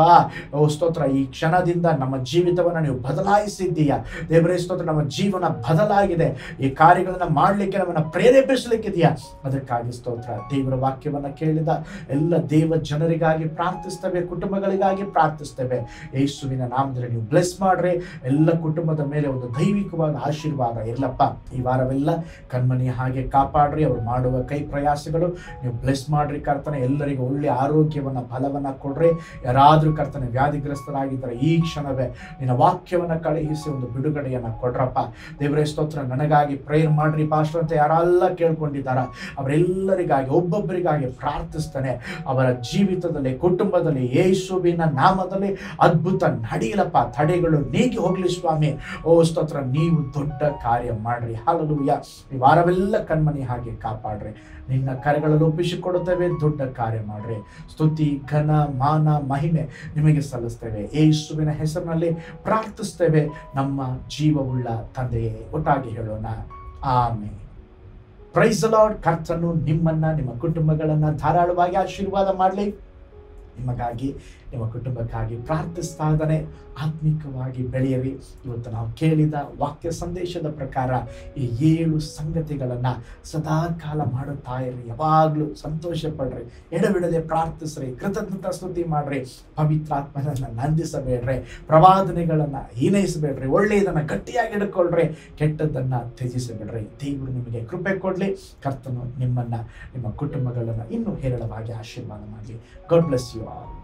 ಓ ಸ್ತೋತ್ರ. ಈ ಕ್ಷಣದಿಂದ ನಮ್ಮ ಜೀವಿತವನ್ನು ನೀವು ಬದಲಾಯಿಸಿದ್ದೀಯಾ ದೇವರೇ. ಸ್ತೋತ್ರ. ನಮ್ಮ ಜೀವನ ಬದಲಾಗಿದೆ. ಈ ಕಾರ್ಯಗಳನ್ನು ಮಾಡಲಿಕ್ಕೆ ನಮ್ಮನ್ನು ಪ್ರೇರೇಪಿಸಲಿಕ್ಕಿದೆಯಾ, ಅದಕ್ಕಾಗಿ ಸ್ತೋತ್ರ. ದೇವರ ವಾಕ್ಯವನ್ನು ಕೇಳಿದ ಎಲ್ಲ ದೇವ ಜನರಿಗಾಗಿ ಪ್ರಾರ್ಥಿಸ್ತೇವೆ, ಕುಟುಂಬಗಳಿಗಾಗಿ ಪ್ರಾರ್ಥಿಸ್ತೇವೆ. ಯೇಸುವಿನ ನಾಮದಲ್ಲಿ ನೀವು ಬ್ಲೆಸ್ ಮಾಡ್ರಿ. ಎಲ್ಲ ಕುಟುಂಬದ ಮೇಲೆ ಒಂದು ದೈವಿಕವಾದ ಆಶೀರ್ವಾದ ಇರಲಪ್ಪ. ಈ ವಾರವೆಲ್ಲ ಕಣ್ಮನಿ ಹಾಗೆ ಕಾಪಾಡ್ರಿ. ಅವರು ಮಾಡುವ ಕೈ ಪ್ರಯಾಸಗಳು ನೀವು ಬ್ಲೆಸ್ ಮಾಡ್ರಿ ಕರ್ತನೆ. ಎಲ್ಲರಿಗೂ ಒಳ್ಳೆ ಆರೋಗ್ಯವನ್ನು ಬಲವನ್ನು ಕೊಡ್ರಿ. ಯಾರಾದರೂ ಕರ್ತನೆ ವ್ಯಾಧಿಗ್ರಸ್ತರಾಗಿದ್ದರೆ ಈ ಕ್ಷಣವೇ ನಿನ್ನ ವಾಕ್ಯವನ್ನು ಕಳುಹಿಸಿ ಒಂದು ಬಿಡುಗಡೆಯನ್ನು ಕೊಡ್ರಪ್ಪ ದೇವರೇ. ಸ್ತೋತ್ರ. ನನಗಾಗಿ ಪ್ರೇಯರ್ ಮಾಡ್ರಿ ಪಾಸ್ಟರ್ ಅಂತ ಯಾರೆಲ್ಲ ಕೇಳ್ಕೊಂಡಿದ್ದಾರ ಅವರೆಲ್ಲರಿಗಾಗಿ ಒಬ್ಬೊಬ್ಬರಿಗಾಗಿ ಪ್ರಾರ್ಥಿಸ್ತಾನೆ. ಅವರ ಜೀವಿತದಲ್ಲಿ, ಕುಟುಂಬದಲ್ಲಿ ಯೇಸುವಿನ ನಾಮದಲ್ಲಿ ಅದ್ಭುತ ನಡೆಯಲಪ್ಪ. ತಡೆಗಳು ನೀಗಿ ಹೋಗ್ಲಿ ಸ್ವಾಮಿ. ಓ ಸ್ತೋತ್ರ. ನೀವು ದೊಡ್ಡ ಕಾರ್ಯ ಮಾಡ್ರಿ. ಹಲ್ಲೆಲೂಯ. ಈ ವಾರವೆಲ್ಲ ಕಣ್ಮನಿ ಹಾಗೆ ಕಾಪಾಡ್ರಿ. ನಿನ್ನ ಕರೆಗಳಲ್ಲಿ ಒಪ್ಪಿಸಿಕೊಡುತ್ತೇವೆ. ದೊಡ್ಡ ಕಾರ್ಯ ಮಾಡ್ರಿ. ಸ್ತುತಿ, ಘನ, ಮಾನ, ಮಹಿಮೆ ನಿಮಗೆ ಸಲ್ಲಿಸ್ತೇವೆ. ಯೇಸುವಿನ ಹೆಸರಿನಲ್ಲಿ ಪ್ರಾರ್ಥಿಸ್ತೇವೆ ನಮ್ಮ ಜೀವವುಳ್ಳ ತಂದೆಯೇ. ಒಟ್ಟಾಗಿ ಹೇಳೋಣ, ಆಮೆನ್. Price the lord. ಕರ್ತನು ನಿಮ್ಮನ್ನ, ನಿಮ್ಮ ಕುಟುಂಬಗಳನ್ನ ಧಾರಾಳವಾಗಿ ಆಶೀರ್ವಾದ ಮಾಡಲಿ. ನಿಮಗಾಗಿ, ನಿಮ್ಮ ಕುಟುಂಬಕ್ಕಾಗಿ ಪ್ರಾರ್ಥಿಸ್ತಾ ಇದ್ದಾನೆ. ಆತ್ಮಿಕವಾಗಿ ಬೆಳೆಯಿರಿ. ಇವತ್ತು ನಾವು ಕೇಳಿದ ವಾಕ್ಯ ಸಂದೇಶದ ಪ್ರಕಾರ ಈ 7 ಸಂಗತಿಗಳನ್ನು ಸದಾ ಕಾಲ ಮಾಡುತ್ತಾ ಇರಿ. ಯಾವಾಗಲೂ ಸಂತೋಷ ಪಡ್ರಿ, ಎಡಬಿಡದೆ ಪ್ರಾರ್ಥಿಸ್ರಿ, ಕೃತಜ್ಞತಾ ಸ್ತುತಿ ಮಾಡ್ರಿ. ಪವಿತ್ರಾತ್ಮನನ್ನು ನಂದಿಸಬೇಡ್ರಿ, ಪ್ರವಾದನೆಗಳನ್ನು ಹೀನೈಸಬೇಡ್ರಿ, ಒಳ್ಳೆಯದನ್ನು ಗಟ್ಟಿಯಾಗಿ ಹಿಡ್ಕೊಳ್ರಿ, ಕೆಟ್ಟದ್ದನ್ನು ತ್ಯಜಿಸಬೇಡ್ರಿ. ದೇವರು ನಿಮಗೆ ಕೃಪೆ ಕೊಡಲಿ. ಕರ್ತನು ನಿಮ್ಮನ್ನು, ನಿಮ್ಮ ಕುಟುಂಬಗಳನ್ನು ಇನ್ನೂ ಹೇರಳವಾಗಿ ಆಶೀರ್ವಾದ ಮಾಡಲಿ. God bless you all.